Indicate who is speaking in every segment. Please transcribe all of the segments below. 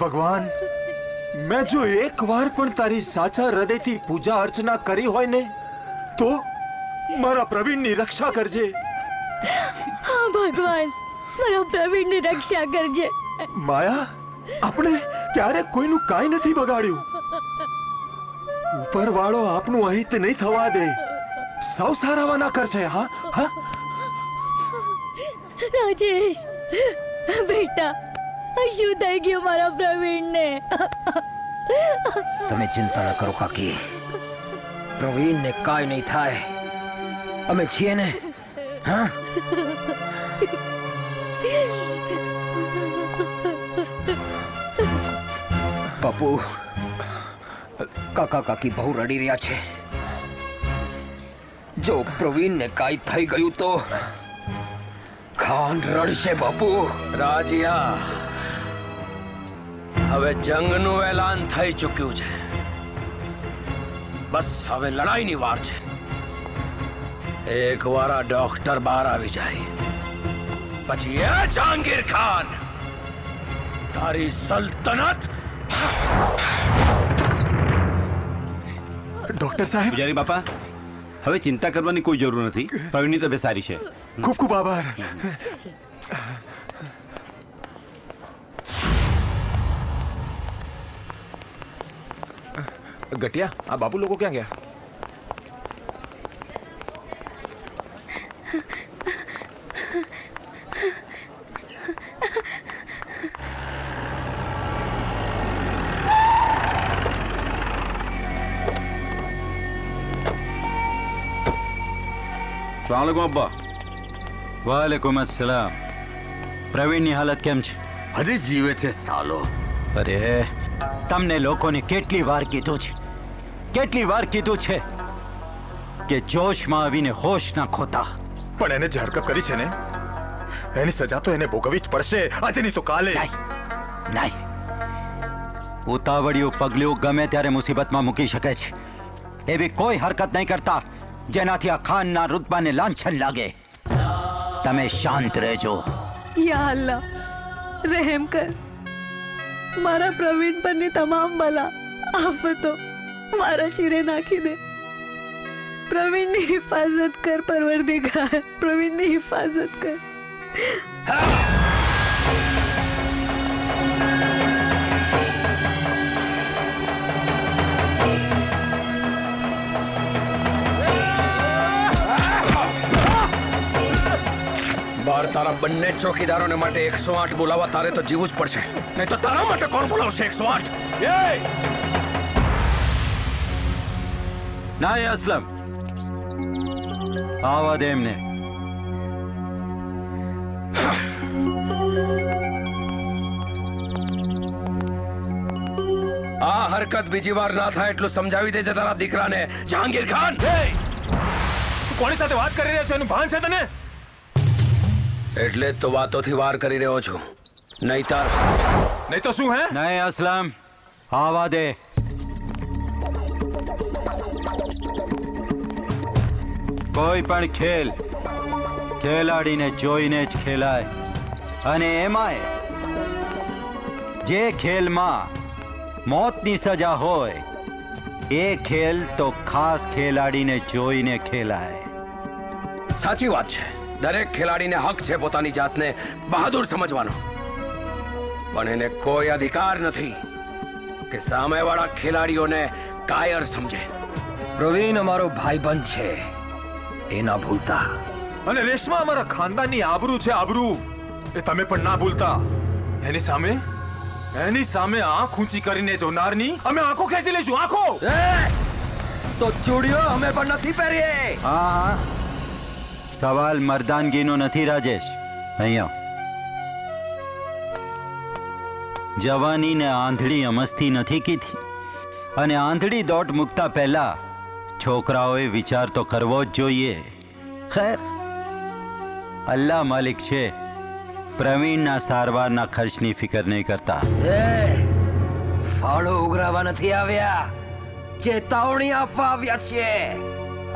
Speaker 1: ભગવાન, મેં જો એક વાર પણ તારી સાચા હૃદયથી પૂજા અર્ચના કરી હોય ને તો મારા પ્રવીણની રક્ષા કરજે.
Speaker 2: હા ભગવાન, મારા પ્રવીણની રક્ષા કરજે.
Speaker 1: માયા, આપણે ક્યારેક કોઈનું કાંઈ નથી બગાડ્યું. ઉપરવાળો આપનું અહિત નહીં થવા દે. સૌ સારાવાના કરશે. હા હા
Speaker 2: રાજેશ બેટા, શું થઈ ગયું મારા પ્રવીણને?
Speaker 3: તમે ચિંતા ન કરો કાકી, પ્રવીણને કાંઈ નહીં થાય. અમે છીએ ને. હા, બાપુ, કાકા કાકી બહુ રડી રહ્યા છે. જો પ્રવીણને કાંઈ થઈ ગયું તો ખાન રડશે બાપુ.
Speaker 4: રાજીયા, હવે જંગનું એલાન થઈ ચૂક્યું છે. બસ હવે લડાઈની વાર છે. એકવાર આ ડોક્ટર બહાર આવી જાય પછી એ જહાંગીર ખાન તારી સલ્તનત.
Speaker 1: ડોક્ટર સાહેબ.
Speaker 5: પૂજારી બાપા, હવે ચિંતા કરવાની કોઈ જરૂર નથી. પ્રવીણની તબિયત સારી છે.
Speaker 1: ખૂબ ખૂબ આભાર.
Speaker 6: ગટિયા, આ બાપુ લોકો ક્યાં ગયા?
Speaker 5: સલામ અબ્બા. વાલેકુમ અસલામ. પ્રવીણની હાલત કેમ છે?
Speaker 1: હજી જીવે છે સાલો.
Speaker 5: અરે, તમને લોકોને કેટલી વાર કીધું છે, કેટલી વાર કીધું છે કે જોશમાં આવીને હોશ ના ખોતા.
Speaker 1: પણ એને જે હરકત કરી છે ને, એની સજા તો એને ભોગવવી જ પડશે. આજે નહીં તો કાલે.
Speaker 5: નહીં, ઉતાવળિયું પગલું ગમે ત્યારે મુસીબતમાં મૂકી શકે છે. એવી કોઈ હરકત નહીં કરતા જેનાથી આ ખાનના રુતબાને લાંછન લાગે. તમે શાંત રહેજો.
Speaker 2: યા અલ્લાહ, રહેમ કર. મારા પ્રવીણ પરની તમામ બલા આફતો મારા શિરે નાખી દે. પ્રવીણની હિફાજત કર પરવરદિગાર, પ્રવીણની હિફાજત કર.
Speaker 4: બાર તારા બંને ચોકીદારોને માટે 108 બોલાવવા તારે તો જીવવું જ પડશે, નહીં તો તારા માટે કોણ બોલાવશે 108?
Speaker 5: ના એ અસલમ, આવા દે એમને.
Speaker 4: આ હરકત બીજી વાર ના થાય એટલું સમજાવી દેજે તારા દીકરાને. જહાંગીર ખાન,
Speaker 6: કોની સાથે વાત કરી રહ્યા છો? એનું ભાન છે તને?
Speaker 4: એટલે જ તો વાતોથી વાર કરી રહ્યો છું, નહીતર
Speaker 6: નહીં તો શું? હે
Speaker 5: નહીં અસલમ, આવા દે. કોઈ પણ ખેલ ખેલાડીને જોઈને જ ખેલાય, અને એમાંય જે ખેલમાં મોતની સજા હોય એ ખેલ તો ખાસ ખેલાડીને જોઈને ખેલાય.
Speaker 4: સાચી વાત છે. દરેક ખેલાડીને હક છે પોતાની જાતને બહાદુર સમજવાનો, પણ એને કોઈ અધિકાર નથી કે સામેવાળા ખેલાડીઓને કાયર સમજે.
Speaker 3: પ્રવીણ અમારો ભાઈબંધ છે, એ ના ભૂલતા.
Speaker 1: અને રેશમા અમારા ખાનદાનની આબરૂ છે, આબરૂ. એ તમે પણ ના ભૂલતા. એની સામે આંખ ઊંચી કરીને જોનારની અમે આંખો ખેંચી લઈશું, આંખો.
Speaker 3: તો ચૂડીઓ અમે પણ નથી પહેરીએ.
Speaker 5: હા હા, સવાલ મર્દાનગીનો નથી રાજેશ. અહીંયા જવાનીને આંધળી અમસ્તી નથી કીધી, અને આંધળી દોટ મૂકતા પહેલા છોકરાઓએ વિચાર તો કરવો જ જોઈએ. ખેર, અલ્લાહ માલિક છે, પ્રવીણના સારવારના ખર્ચની ફિકર નહીં કરતા.
Speaker 3: ફાળો ઉઘરાવા નથી આવ્યા, ચેતવણી આપવા આવ્યા છીએ.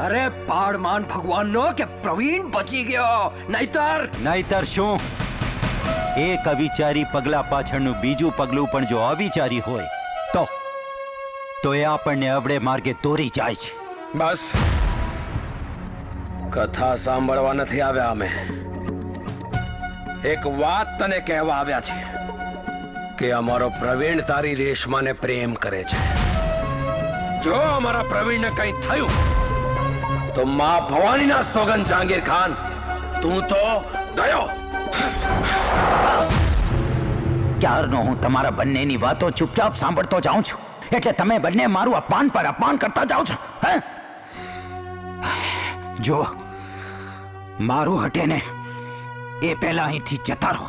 Speaker 3: અરે પાડમાન ભગવાનનો કે પ્રવીણ બચી ગયો, નહીતર
Speaker 5: શું? એક અવિચારી પગલા પાછળનું બીજું પગલું પણ જો અવિચારી હોય તો એ આપણને અવળે માર્ગે દોરી જાય છે.
Speaker 4: બસ કથા સાંભળવા નથી આવ્યા અમે. એક વાત તને કહેવા આવ્યા છે કે અમારો પ્રવીણ તારી રેશમાને પ્રેમ કરે છે. જો અમારા પ્રવીણને કંઈ થયું તો માં ભવાનીના સોગન જહાંગીર ખાન, તું તો ગયો.
Speaker 5: ક્યારનો હું તમારા બંનેની વાતો ચૂપચાપ સાંભળતો જાઉં છું, એટલે તમે બંને મારું અપમાન પર અપમાન કરતા જાઓ છો. જો મારું હટે ને એ પહેલા અહીંથી જતા રહો.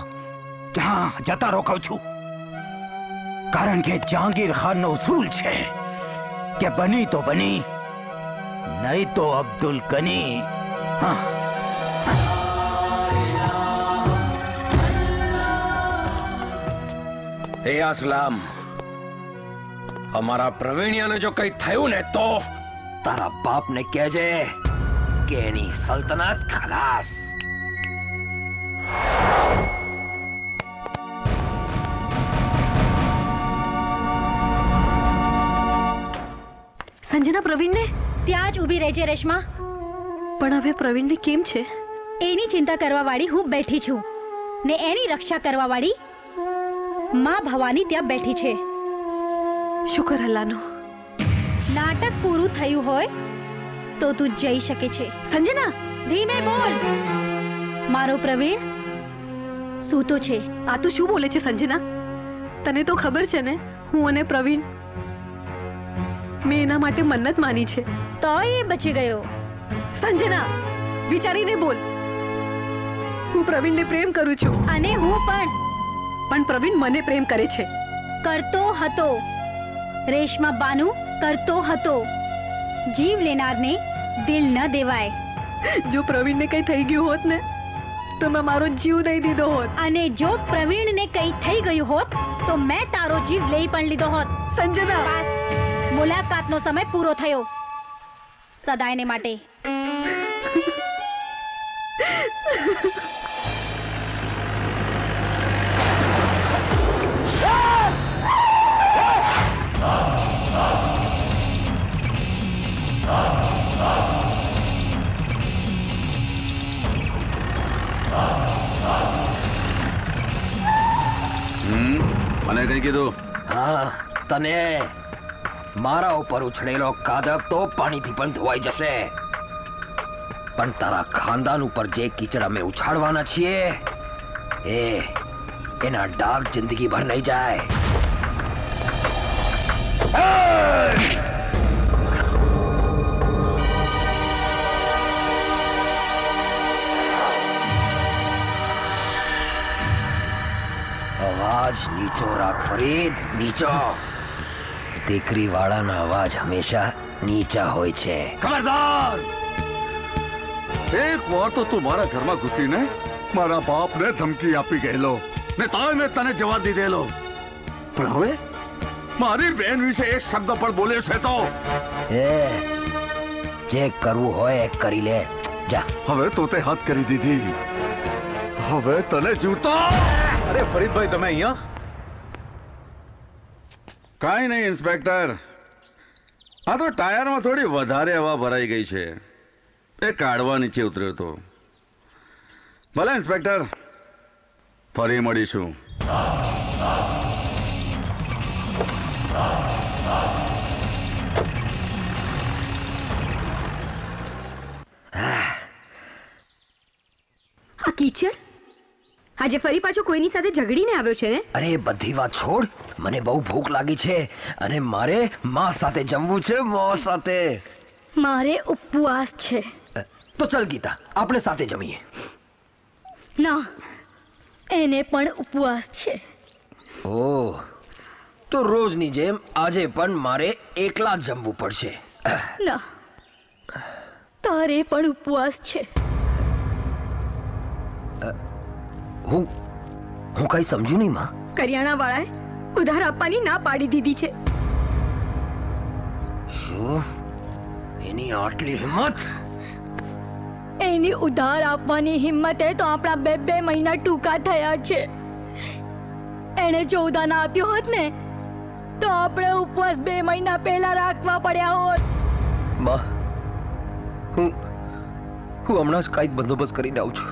Speaker 5: ક્યાં જતા રહો કહું છું, કારણ કે જહાંગીર ખાનનો ઉસૂલ છે કે બની તો બની, નહીં તો અબ્દુલ ગની.
Speaker 4: એ અસલામ, અમારા પ્રવીણિયાને જો કંઈ થયું ને તો
Speaker 3: તારા બાપને કહેજે કે એની સલ્તનત ખલાસ.
Speaker 2: સંજના પ્રવીણને
Speaker 7: ત્યાં જ ઊભી રહેજે રેશમા.
Speaker 2: પણ હવે પ્રવીણને કેમ છે?
Speaker 7: એની ચિંતા કરવા વાળી હું બેઠી છું ને એની રક્ષા કરવા વાળી માં ભવાની ત્યાં બેઠી છે.
Speaker 2: શુકર અલ્લાહનો.
Speaker 7: નાટક પૂરું થયું હોય તો તું જઈ શકે છે.
Speaker 2: સંજના
Speaker 7: ધીમે બોલ. મારો પ્રવીણ સૂતો છે.
Speaker 2: આ તું શું બોલે છે સંજના? તને તો ખબર છે ને હું અને પ્રવીણ મેં એના માટે મન્નત માની છે.
Speaker 7: તો એ બચી ગયો.
Speaker 2: સંજના વિચારીને બોલ. હું પ્રવીણને પ્રેમ કરું છું
Speaker 7: અને હું
Speaker 2: પણ પ્રવીણ મને પ્રેમ કરે છે.
Speaker 7: કરતો હતો. રેશમા બાનુ કરતો હતો. જીવ લેનારને દિલ ન દેવાય.
Speaker 2: જો પ્રવીણને કઈ થઈ ગયું હોત ને તો મેં મારો જીવ દઈ દીધો હોત.
Speaker 7: અને જો પ્રવીણને કંઈ થઈ ગયું હોત તો મેં તારો જીવ લઈ પણ લીધો હોત.
Speaker 2: સંજના
Speaker 7: બસ, મુલાકાતનો સમય પૂરો થયો સદાયને માટે.
Speaker 8: મને કઈ કીધું?
Speaker 3: હા, તને મારા ઉપર ઉછળેલો કાદવ તો પાણીથી પણ ધોવાઈ જશે, પણ તારા ખાનદાન ઉપર જે કીચડ અમે ઉછાળવાના છીએ એના ડાઘ જિંદગી ભર નહીં જાય. અવાજ નીચો રાખ ફરીદ, નીચો. દીકરી વાળાના અવાજ હંમેશા નીચા હોય છે.
Speaker 8: ખબરદાર! એક વાર તો તું મારા ઘરમાં ઘૂસીને મારા બાપને ધમકી આપી ગયેલો ને તાય મેં તને જવા દીધેલો, પણ હવે મારી બેન વિશે એક શબ્દ પણ બોલ્યો છે તો
Speaker 3: જે કરવું હોય એ કરી લે. જા.
Speaker 8: હવે તો તે હદ કરી દીધી. હવે તને જૂતો.
Speaker 1: અરે ફરીદભાઈ, તમે અહીંયા?
Speaker 8: કાંઈ નહીં ઇન્સ્પેક્ટર, આ તો ટાયરમાં થોડી વધારે હવા ભરાઈ ગઈ છે, એ કાઢવા નીચે ઉતર્યો હતો. ભલે ઇન્સ્પેક્ટર, ફરી મળીશું.
Speaker 2: આ કીચડ આજે ફરી પાછો કોઈની સાથે ઝઘડીને આવ્યો છે ને?
Speaker 3: અરે બધી વાત છોડ, મને બહુ ભૂખ લાગી છે અને મારે માં સાથે જમવું છે. માં સાથે.
Speaker 7: મારે ઉપવાસ છે.
Speaker 3: તો ચલ ગીતા, આપણે સાથે જમીએ.
Speaker 7: ના, એને પણ ઉપવાસ છે.
Speaker 3: ઓહ, તો રોજની જેમ આજે પણ મારે એકલા જ જમવું પડશે.
Speaker 7: ના, તારે પણ ઉપવાસ છે.
Speaker 3: હું કઈ સમજુ નહીં માં.
Speaker 2: કરિયાણા વાળાએ ઉધાર આપવાની ના પાડી દીધી છે.
Speaker 3: શું એની આટલી હિંમત?
Speaker 7: એની ઉધાર આપવાની હિંમતે તો આપણા બે મહિના ટૂંકા થયા છે. એણે જો ઉદાન આપ્યો હોત ને તો આપણે ઉપવાસ 2 મહિના પહેલા રાખવા પડ્યા હોત.
Speaker 3: માં, હું હમણાં જ કાંઈક બંદોબસ્ત કરીને આવું છું.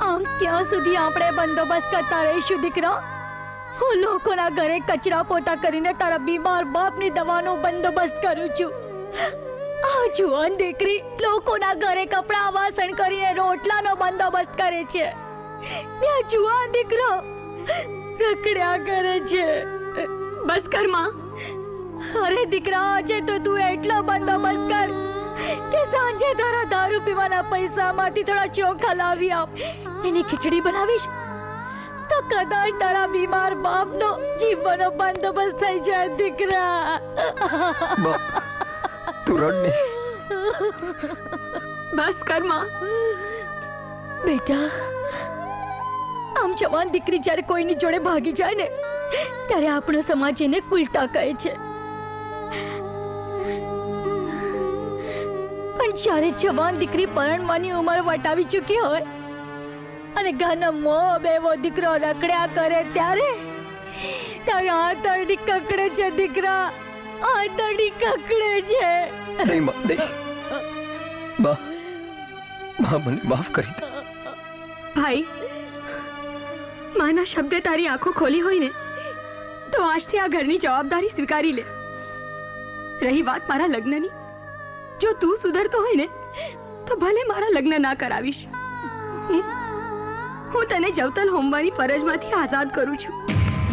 Speaker 7: આમ ક્યાં સુધી આપણે બંદોબસ્ત કરતા રહીશું દીકરા? હું લોકોના ઘરે કચરા પોતા કરીને તારા બીમાર બાપની દવાનો બંદોબસ્ત કરું છું. આ જુવાન દીકરી લોકોના ઘરે કપડાં વાસણ કરીને રોટલાનો બંદોબસ્ત કરે છે. ને આ જુવાન દીકરો રખડ્યા કરે છે.
Speaker 2: બસ કર માં.
Speaker 7: અરે દીકરા, આજે તો તું એટલો બંદોબસ્ત કર કે સાંજે તારા દારૂ પીવાના પૈસામાંથી થોડા ચોખા લાવી આપ. એની ખીચડી બનાવીશ તો કદાચ તારા બીમાર બાપનો જીવવાનો બંદોબસ્ત થઈ જાય દીકરા.
Speaker 3: તું રડ નહીં.
Speaker 2: બસ કર માં.
Speaker 7: બેટા, આમ જવાન દીકરી જ્યારે કોઈની જોડે ભાગી જાય ને ત્યારે આપણો સમાજ એને કુલટા કહે છે. પણ જ્યારે જવાન દીકરી પરણવાની ઉંમર વટાવી ચૂકી હોય અને ઘરનો મોહ બેવો દીકરો રખડ્યા કરે ત્યારે આંતરડી કકડે છે દીકરા, આંતરડી કકડે છે.
Speaker 3: નહીં માં, નહીં. બા મને માફ કરી દે.
Speaker 2: ભાઈ, માના શબ્દે તારી આંખો ખોલી હોય ને તો આજથી આ ઘરની જવાબદારી સ્વીકારી લે. રહી વાત મારા લગ્નની, જો તું સુધરતો હોય ને તો ભલે મારા લગ્ન ના કરાવીશ. હું તને જવતલ હોમવાની ફરજમાંથી આઝાદ કરું છું.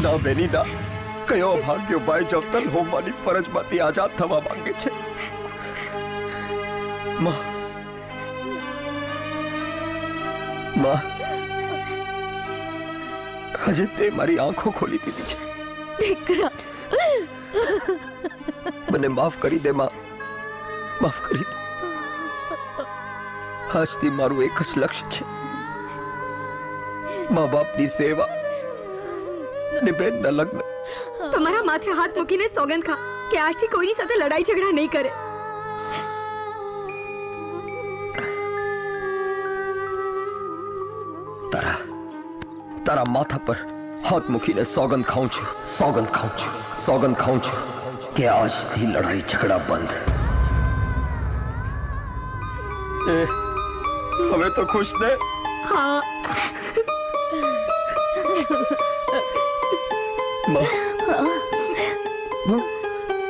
Speaker 3: ના બેની ના, કયો ભાગ્યો ભાઈ જવતલ હોમવાની ફરજમાંથી આઝાદ થવા માંગે છે. માં, આજે તે મારી આંખો ખોલી દીધી છે.
Speaker 7: દીકરા,
Speaker 3: મને માફ કરી દે માં, માફ કરી દે. આજથી મારું એક જ લક્ષ્ય છે, મા બાપની સેવા અને બેનના લગ્ન.
Speaker 2: તમારા માથે હાથ મૂકીને સોગંદ ખા કે આજથી કોઈની સાથે લડાઈ ઝઘડા નહીં કરે.
Speaker 3: તારા માથા પર હાથ મૂકીને સોગંદ ખાઉં છું, સોગંદ ખાઉં છું, સોગંદ ખાઉં છું કે આજથી લડાઈ ઝઘડા બંધ. હવે તો ખુશ ને?
Speaker 2: હા.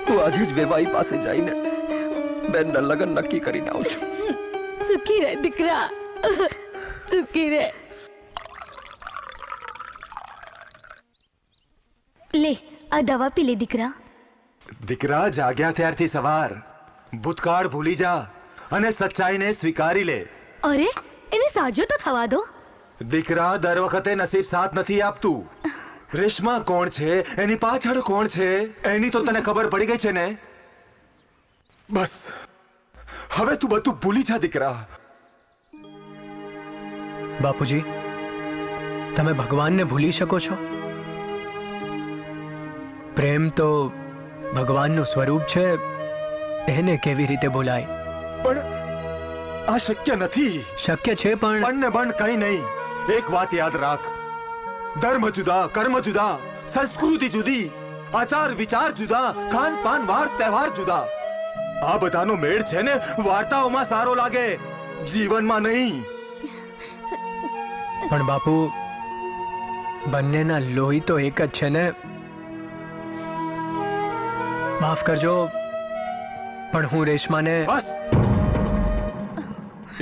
Speaker 3: હું આજે જ વેવાઈ પાસે જઈને બેનના લગ્ન નક્કી કરીને આવું છું.
Speaker 7: સુખી રહે દીકરા, સુખી રહે. લે, આ દવા પી લે દીકરા.
Speaker 1: દીકરા, જાગ્યા ત્યારથી સવાર ભૂતકાળ ભૂલી જા અને સચ્ચાઈને સ્વીકારી લે.
Speaker 7: અરે, એને સાજો તો થવા દો.
Speaker 1: દીકરા, દર વખતે નસીબ સાથ નથી આપતું. રેશમા કોણ છે, એની પાછળ કોણ છે, એની તો તને ખબર પડી ગઈ છે ને. બસ હવે તું બધું ભૂલી જા દીકરા.
Speaker 9: બાપુજી, તમે ભગવાનને ભૂલી શકો છો? પ્રેમ તો ભગવાનનું સ્વરૂપ છે, એને કેવી રીતે ભૂલાય?
Speaker 1: પણ આ શક્ય નથી.
Speaker 9: શક્ય છે પણ
Speaker 1: ને પણ કઈ નહીં. એક વાત યાદ રાખ, ધર્મ જુદા, કર્મ જુદા, સંસ્કૃતિ જુદી, આચાર વિચાર જુદા, ખાન પાન વાર તહેવાર જુદા. આ બધાનો મેળ છે ને વાર્તાઓમાં સારો લાગે, જીવનમાં નહીં.
Speaker 9: પણ બાપુ, બંનેના લોહી તો એક જ છે ને. માફ કરજો, પણ હું રેશમાને...
Speaker 1: બસ,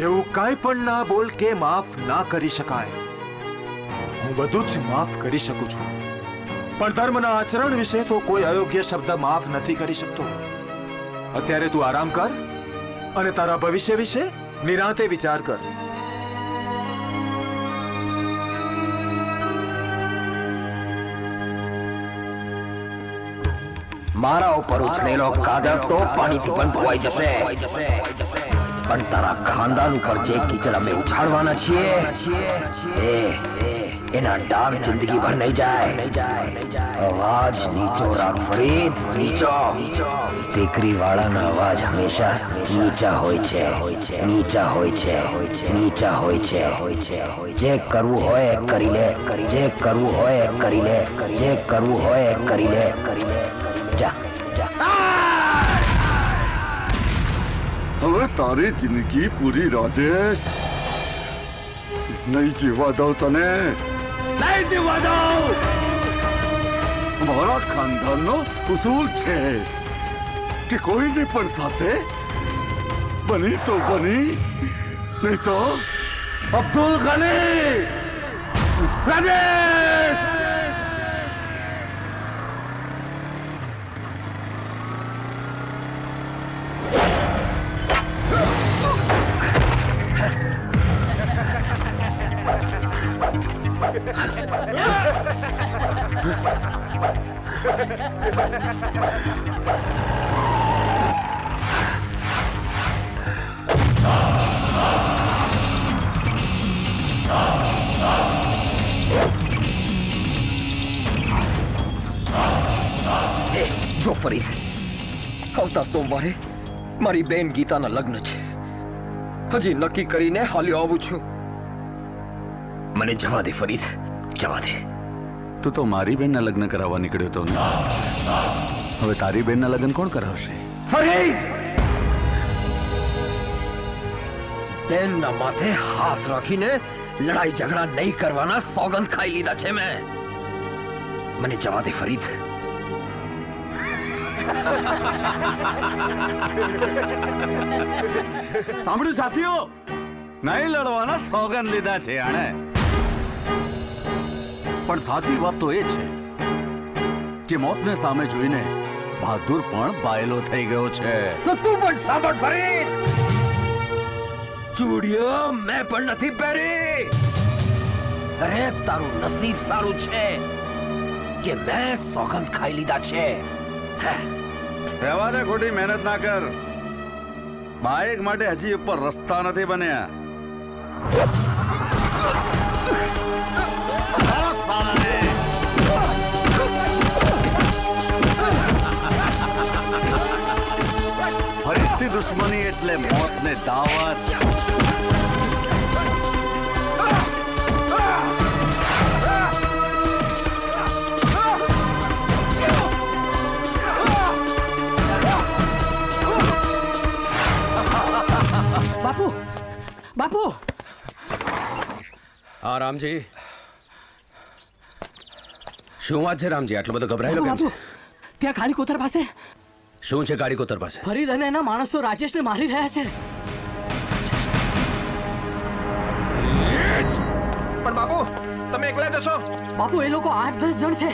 Speaker 1: એવું કાંઈ પણ ના બોલ કે માફ ના કરી શકાય. હું બધું જ માફ કરી શકું છું, પણ ધર્મના આચરણ વિશે તો કોઈ અયોગ્ય શબ્દ માફ નથી કરી શકતો. અત્યારે તું આરામ કર અને તારા ભવિષ્ય વિશે નિરાંતે વિચાર કર.
Speaker 3: મારા ઉપર ઉછળેલો કાદવ તો પાણીથી પણ ધોવાઈ જશે, પણ તારા ખાનદાન ઉપર જે કીચડ અમે ઉછાળવાના છીએ એના ડાઘ જિંદગી ભર નહીં જાય। અવાજ નીચો રાખ ફરીદ, નીચો। દીકરી વાળાનો અવાજ હંમેશા નીચા હોય છે, નીચા હોય છે, નીચા હોય છે। જે કરવું હોય એ કરી લે, જે કરવું હોય એ કરી લે, જે કરવું હોય એ કરી લે। જા જા।
Speaker 8: હવે તારી જિંદગી પૂરી રાજેશ, નહીં જીવવા દઉં તને, નહીં જીવવા દઉં। મારા ખાનદાનનો ઉસૂલ છે કે કોઈની પણ સાથે બની તો બની, નહીં તો અબ્દુલ ગની રાજેશ।
Speaker 3: જો ફરીદ, આવતા સોમવારે મારી બેન ગીતાના લગ્ન છે। હજી નક્કી કરીને હાલ્યો આવું છું। મને જવા દે ફરીદ, જવા દે।
Speaker 8: તું તો મારી બેનના લગ્ન કરાવવા નીકળ્યો હતો ને, હવે તારી બેનના લગ્ન કોણ કરાવશે?
Speaker 3: ફરીદ, બેનના માથે હાથ રાખીને લડાઈ ઝઘડા નહીં કરવાના સોગંદ ખાઈ લીધા છે મેં। મને જવા દે ફરીદ।
Speaker 8: સાંભળ્યું સાથીઓ, નહીં લડવાના સોગંદ લીધા છે આણે। પણ સાચી વાત તો એ છે કે મોતને સામે જોઈને બહાદુર પણ બાયલો થઈ ગયો છે।
Speaker 3: તો તું પણ સાંભળ ફરીદ, ચૂડિયો મેં પણ નથી પહેરી। અરે તારું નસીબ સારું છે કે મેં સોગંદ ખાઈ લીધા છે।
Speaker 8: રહેવા દે, ખોટી મહેનત ના કર। બાઇક માટે હજી ઉપર રસ્તા નથી બન્યા। ફરીથી દુશ્મની એટલે મોતને દાવત।
Speaker 3: બાપુ, બાપુ।
Speaker 4: હા રામજી, શું વાત છે રામજી? આટલો બધો ગભરાયેલો કેમ છે?
Speaker 10: ત્યાં કાળી કોતર પાસે
Speaker 4: શું છે કાળી કોતર પાસે?
Speaker 10: ફરીદ અને એના માણસો રાજેશને મારી રહ્યા છે।
Speaker 6: પણ બાપુ, તમે એકલા જશો?
Speaker 10: બાપુ, એ લોકો 8-10 જણ છે।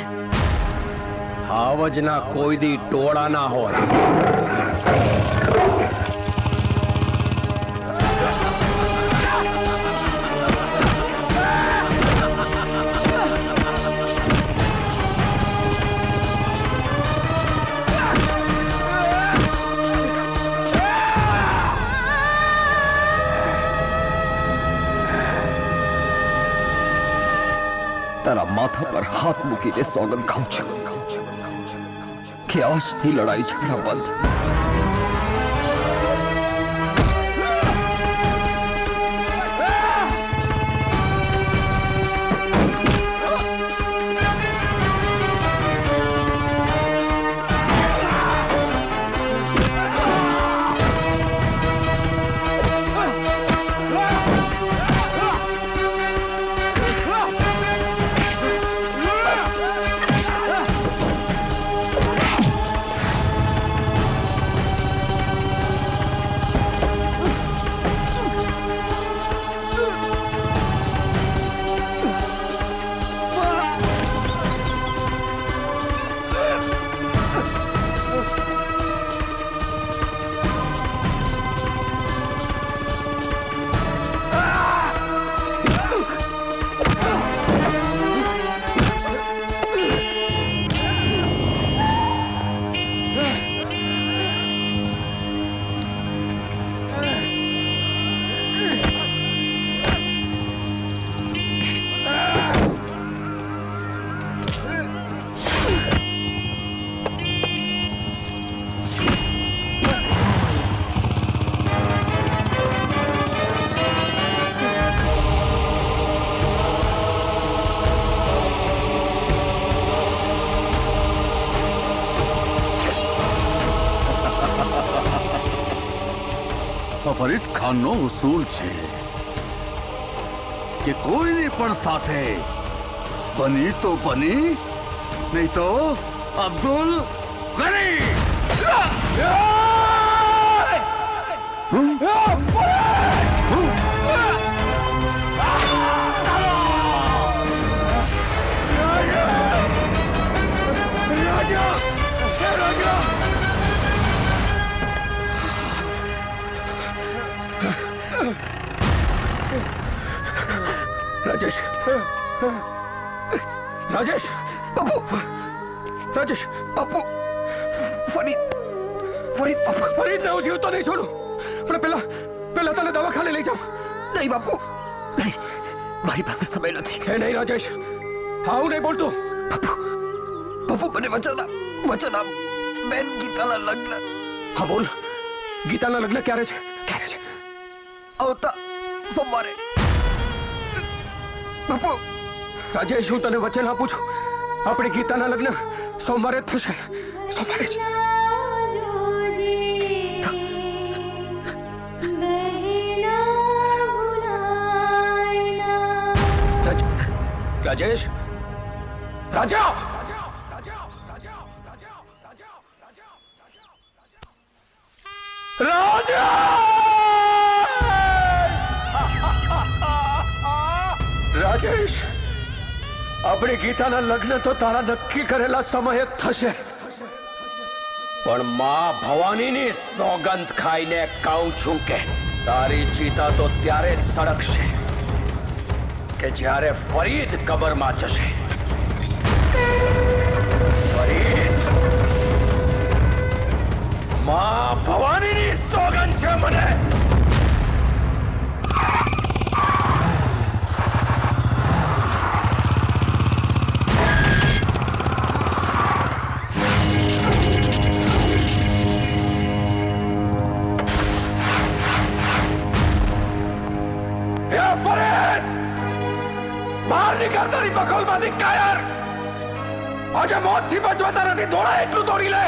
Speaker 4: આવજના કોઈ દી ટોળા ના હોય।
Speaker 3: તારા માથા પર હાથ મૂકીને સોગંદ ખાઉં છું કે આજથી લડાઈ ઝઘડા બંધ।
Speaker 8: ફરીદ ખાનનો ઉસૂલ છે કે કોઈની પણ સાથે બની તો બની, નહીં તો અબ્દુલ ગની.
Speaker 4: राजेश, राजेश, पप्पू, राजेश, पप्पू, फरीद, फरीद, फरीद ने जीव तो नहीं छोड़ू, पर पहला पहला तने दवाखाने ले जाओ. नहीं बापू, नहीं, मारी પાસે સમય નથી. નહીં રાજેશ, આવું નહીં બોલતો. પપ્પુ, પપ્પુ મને વચન આપ, બેન ગીતાના લગ્ન. હા બોલ, ગીતાના લગ્ન ક્યારે છે? ક્યારે છે? આવતા સોમવારે. બાપુ, રાજેશ, હું તને વચન આપું છું, આપણી ગીતાના લગ્ન સોમવારે જ થશે. સોમવારે જ. राजेश, राजा, राजा, राजेश, अपनी गीताना लग्न तो तारा नक्की करेला समये थशे, पण मां भवानीनी सौगंध खाईने कहूं छुं के तारी चीता तो त्यारे ज सड़कशे કે જ્યારે ફરીદ કબરમાં જશે. ફરીદ, માં ભવાનીની સોગંદ છે મને. ફરીદ, બહાર નીકળ તારી બખોલમાંથી કાયર. આજે મોતથી બચવા તારાથી દોડા એટલું દોડી લે.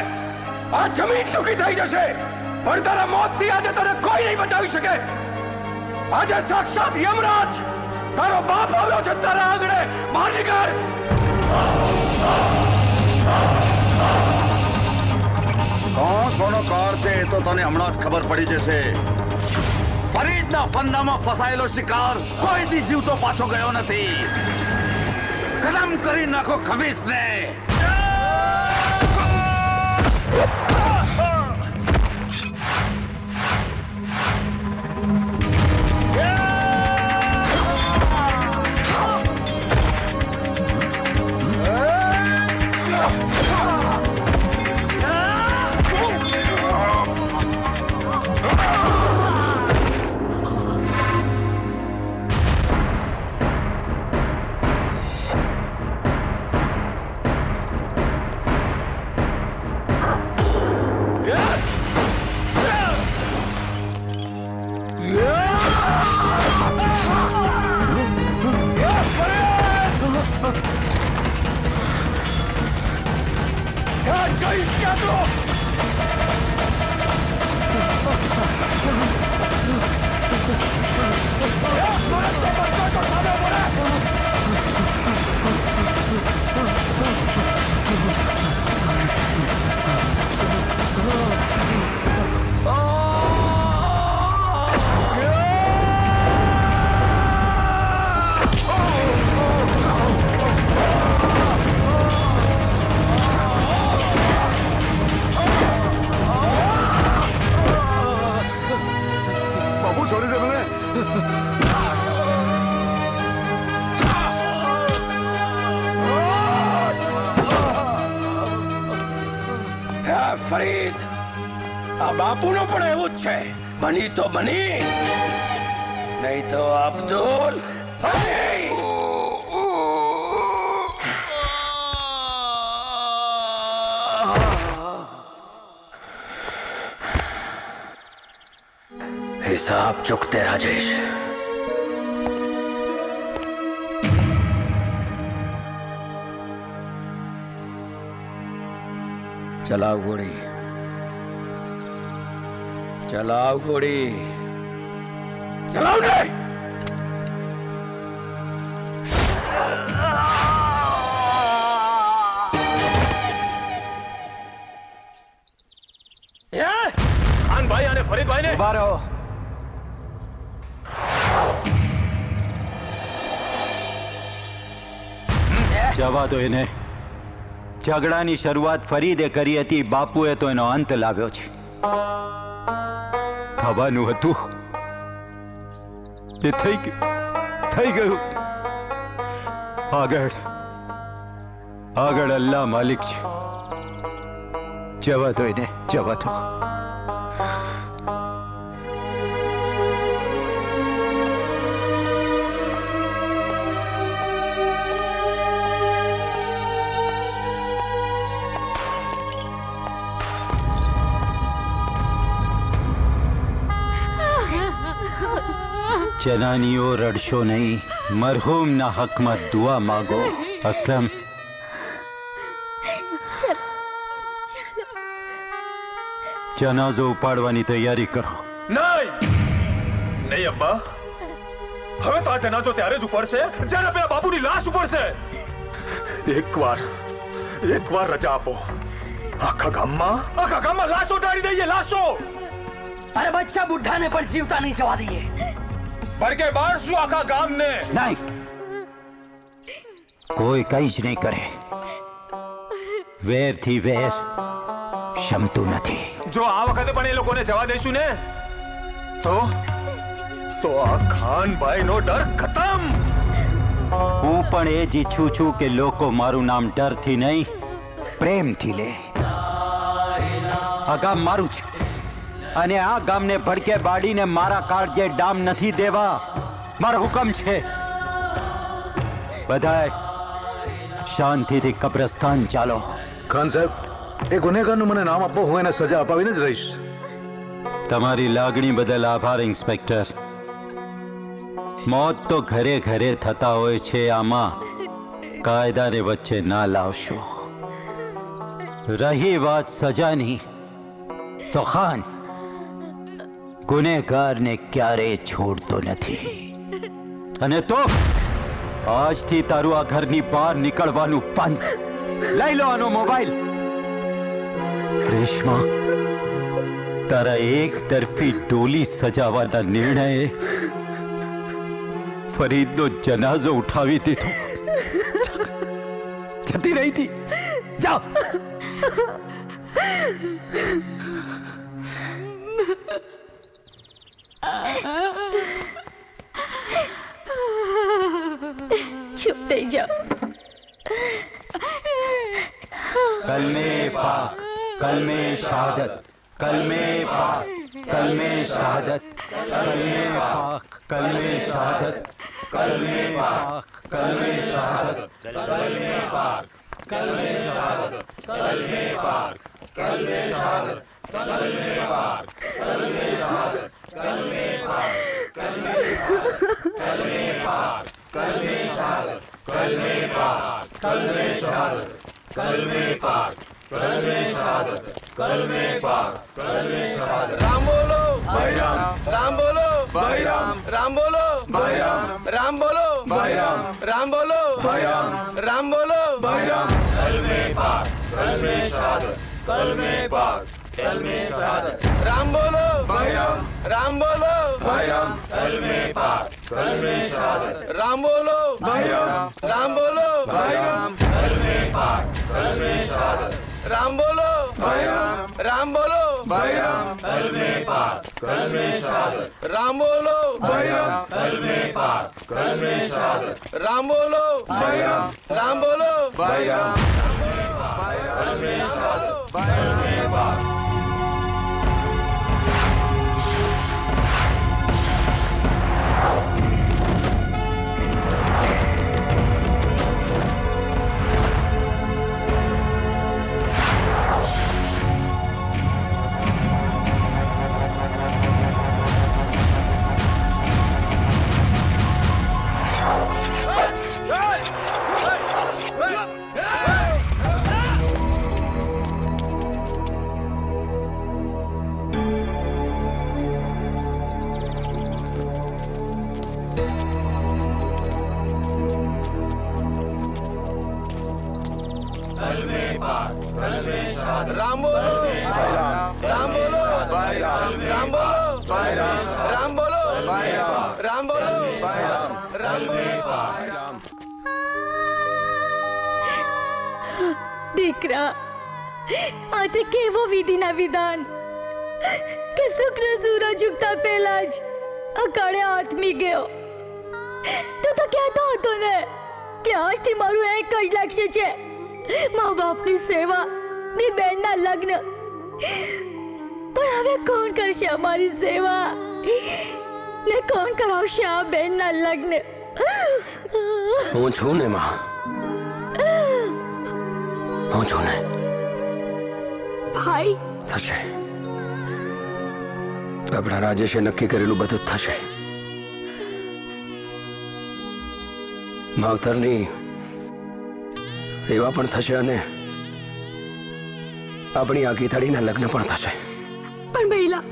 Speaker 4: આ જમીન ટૂંકી થઈ જશે, પણ તારા મોતથી આજે તને કોઈ નહીં બચાવી શકે. આજે સાક્ષાત યમરાજ તારો બાપ આવ્યો છે તારા આંગણે. બહાર નીકળ.
Speaker 8: કોણ કોનો કાર છે એ તો તને હમણાં જ ખબર પડી જશે. ફરીદના ફંદામાં ફસાયેલો શિકાર કોઈથી જીવતો પાછો ગયો નથી. ખતમ કરી નાખો ખબીસને.
Speaker 4: ફરીદ, આ બાપુનો પણ એવું જ છે. બની તો બની, નહીં તો અબ્દુલ. हिसाब चुकते राजेश. चलाओ गोली, चलाओ गोली. ચલાવ ને.
Speaker 6: ખાનભાઈ અને ફરીદભાઈ ને
Speaker 5: ઉભા રહો. જવા દો એને. ઝઘડાની શરૂઆત ફરીદે કરી હતી, બાપુએ તો એનો અંત લાવ્યો છે. થવાનું હતું એ થઈ ગયું. આગળ અલ્લાહ માલિક છે. જવા દો એને, જવા દો. જનાનીઓ રડશો નહીં, મરહૂમના હકમાં દુઆ માંગો. અસલમ, જનાઝો ઉપાડવાની તૈયારી કરો.
Speaker 6: નહીં અબ્બા, હવે તો આ જનાજો ત્યારે જ ઉપડશે જ્યારે પેલા બાબુની લાશ ઉપડશે. એકવાર રજા આપો. આખા ગામમાં લાશો ઢાળી દઈએ, લાશો.
Speaker 10: અરે બચ્ચા બુઢાને પણ જીવતા નહીં જવા દઈએ.
Speaker 6: ભડકે બાળશું આખા ગામને.
Speaker 5: નહીં, કોઈ કઈ જ નહીં કરે. વેરથી વેર શમતું નથી.
Speaker 6: જો આ વખતે પણ એ લોકોને જવા દઈશું ને તો આ ખાનભાઈનો ડર ખતમ.
Speaker 5: હું પણ એ જ ઈચ્છું છું કે લોકો મારું નામ ડરથી નહીં, પ્રેમથી લે. આ ગામ મારું છે અને આ ગામને ભડકે બાળીને મારા કાળજે ડામ નથી દેવા. મારો હુકમ છે. બધાય શાંતિથી કબ્રસ્તાન ચાલો.
Speaker 8: ખાન સાહેબ, એ ગુનેગારનું મને નામ આપો, હું એને સજા અપાવીને જ રહીશ.
Speaker 5: તમારી લાગણી બદલ આભાર ઇન્સ્પેક્ટર. મોત તો ઘરે ઘરે થતા હોય છે, આમાં કાયદાને વચ્ચે ના લાવશો. રહી વાત સજાની, તો ખાન ગુનેગારને ક્યારેય છોડતો નથી. અને તો આજથી તારું આ ઘરની બહાર નીકળવાનું બંધ. લઈ લો આનો મોબાઈલ. રેશમા, તારા એક તરફી ડોલી સજાવવાના નિર્ણયે ફરીદનો જનાઝો ઉઠાવી દીધો. જતી રહી હતી. જાઓ.
Speaker 7: ચૂપ થઈ જાઓ.
Speaker 5: कलमे पाक, कलमे शहादत, कलमे पाक, कलमे शहादत, कलमे पाक, कलमे शहादत, कलमे पाक, कलमे शहादत, कलमे पाक, कलमे शहादत, कलमे पाक, कलमे शहादत, कलमे पाक, कलमे शहादत, कलमे पाक, कलमे पाक, कलमे शहादत, कलमे पाक, कलमे शहादत, कलमे पाक, कलमे शहादत, कलमे पाक, कलमे शहादत.
Speaker 4: રામ બોલો ભાઈ રામ, રામ બોલો ભાઈ રામ, રામ બોલો ભાઈ રામ, રામ બોલો ભાઈ રામ, રામ બોલો ભાઈ રામ, રામ બોલો ભાઈ રામ. કલમે પાક, કલમે શહાદત, કલમે પાક, કલમે શહાદત. રામ બોલો ભાઈ રામ, રામ બોલો ભાઈ રામ, કલમે પાક, કલમે શહાદત. રામ બોલો ભાઈ રામ, રામ બોલો ભાઈ રામ, કલમે પાક, કલમે શહાદત. રામ બોલો ભાઈ રામ, રામ બોલો ભાઈ રામ, કલમે પાક, કલમે શહાદત. રામ બોલો ભાઈ રામ, કલમે પાક, કલમે શહાદત. રામ બોલો ભાઈ રામ, રામ બોલો ભાઈ રામ, કલમે શહાદત, કલમે પાક.
Speaker 6: રામ બોલો રામ બોલો રામ બોલો રામ બોલો રામ બોલો રામ
Speaker 7: દીકરા, આ તે કેવો વિધિના વિધાન કે શુક્ર સૂરજ ઉગતા પહેલા જ અકાળે આથમી ગયો. તું તો કહેતો હતો ને કે આજથી મારું એક જ લક્ષ્ય છે, મા બાપની સેવા ને બેનના લગ્ન. પણ હવે કોણ કરશે અમારી સેવા ને કોણ કરાવશે આ બેનના લગ્ન?
Speaker 4: હું છું ને માં, હું છું ને.
Speaker 2: ભાઈ
Speaker 4: થશે. આપણા રાજેશે નક્કી કરેલું બધું જ થશે. માવતરની સેવા પણ થશે અને આપણી આ ગીતાડીના લગ્ન પણ થશે.
Speaker 2: પણ પહેલા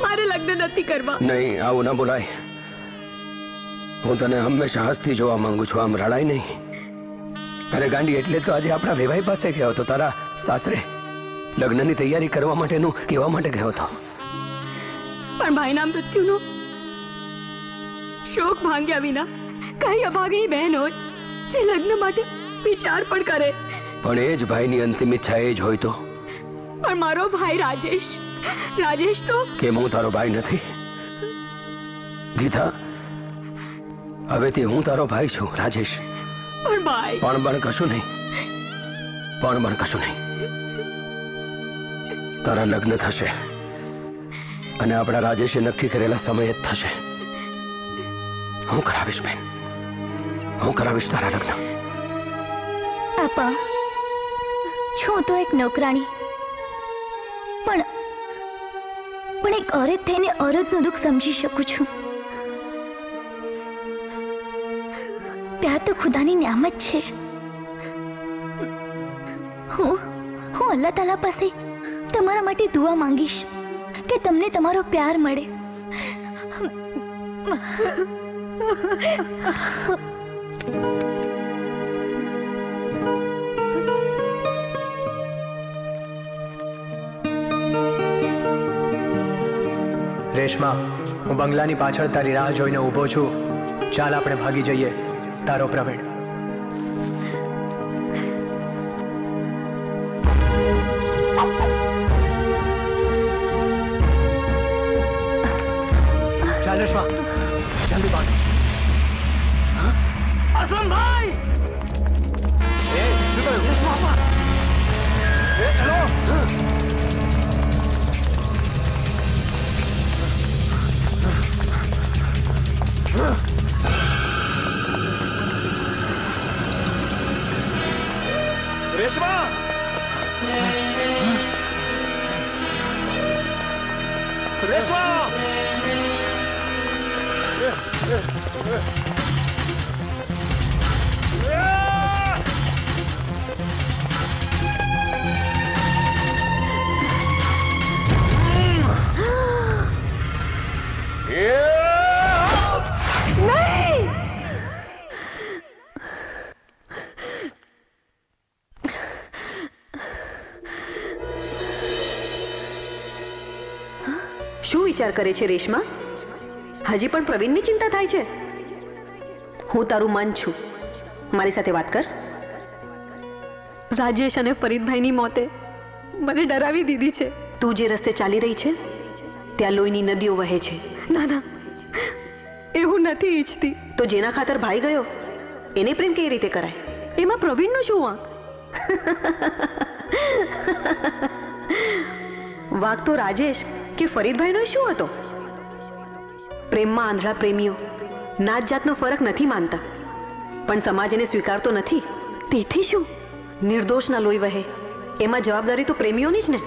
Speaker 2: મારે લગ્ન નથી કરવા.
Speaker 4: નહીં, આવું ના બોલાય. હું તને હંમેશા હસતી જોવા માંગુ છું, આમ રડાય નહીં. અરે ગાંડી, એટલે તો આજે આપણા વેવાઈ પાસે ગયો હતો, તારા સાસરે લગ્નની તૈયારી કરવા માટેનું કહેવા માટે ગયો હતો.
Speaker 2: પણ ભાઈના મૃત્યુનો શોક ભાંગ્યા વિના કઈ અભાગણી બહેન હોય જે લગ્ન માટે વિચાર પણ કરે.
Speaker 4: પણ એ જ ભાઈની અંતિમ ઈચ્છા એ જ હોય તો?
Speaker 2: પણ મારો ભાઈ રાજેશ તો
Speaker 4: કેમ હું તારો ભાઈ નથી? ગીતા, હવેથી હું તારો ભાઈ છું રાજેશ.
Speaker 2: પણ ભાઈ
Speaker 4: પણ કશું નહીં, પણ કશું નહીં. તારા લગ્ન થશે અને આપણા રાજેશે નક્કી કરેલા સમયે જ થશે. હું કરાવીશ બેન, હું કરાવીશ તારા લગ્ન.
Speaker 7: આપા, છું તો એક નોકરાણી, પણ એક औरत થઈને औरतનું દુઃખ સમજી શકું છું. પ્યાર તો ખુદાની નિયામત છે. હું અલ્લાહ તાલા પાસે તમારા માટે દુઆ માંગીશ કે તમને તમારો પ્યાર મળે.
Speaker 9: રેશમા, હું બંગલાની પાછળ તારી રાહ જોઈને ઊભો છું. ચાલ આપણે ભાગી જઈએ. તારો પ્રવીણ. ચાલ રેશમા, જલ્દી ભાગ.
Speaker 10: असलमभाई
Speaker 6: રેશમા, રેશમા,
Speaker 11: શું વિચાર કરે છે રેશમા? હજી પણ પ્રવીણની ચિંતા થાય છે? હું તારું મન છું, મારી સાથે વાત કર.
Speaker 2: રાજેશ અને ફરીદભાઈની મોતે મને ડરાવી દીધી છે.
Speaker 11: તું જે રસ્તે ચાલી રહી છે ત્યાં લોહીની નદીઓ વહે છે.
Speaker 2: ના ના, એવું નથી ઈચ્છતી.
Speaker 11: તો જેના ખાતર ભાઈ ગયો એને પ્રેમ કેવી રીતે કરાય?
Speaker 2: એમાં પ્રવીણનું શું વાંક?
Speaker 11: વાંક તો રાજેશ કે ફરીદભાઈનો શું હતો? પ્રેમમાં આંધળા પ્રેમીઓ નાત જાતનો ફરક નથી માનતા, પણ સમાજ એને સ્વીકારતો નથી.
Speaker 2: તેથી શું?
Speaker 11: નિર્દોષના લોહી વહે એમાં જવાબદારી તો પ્રેમીઓની જ ને.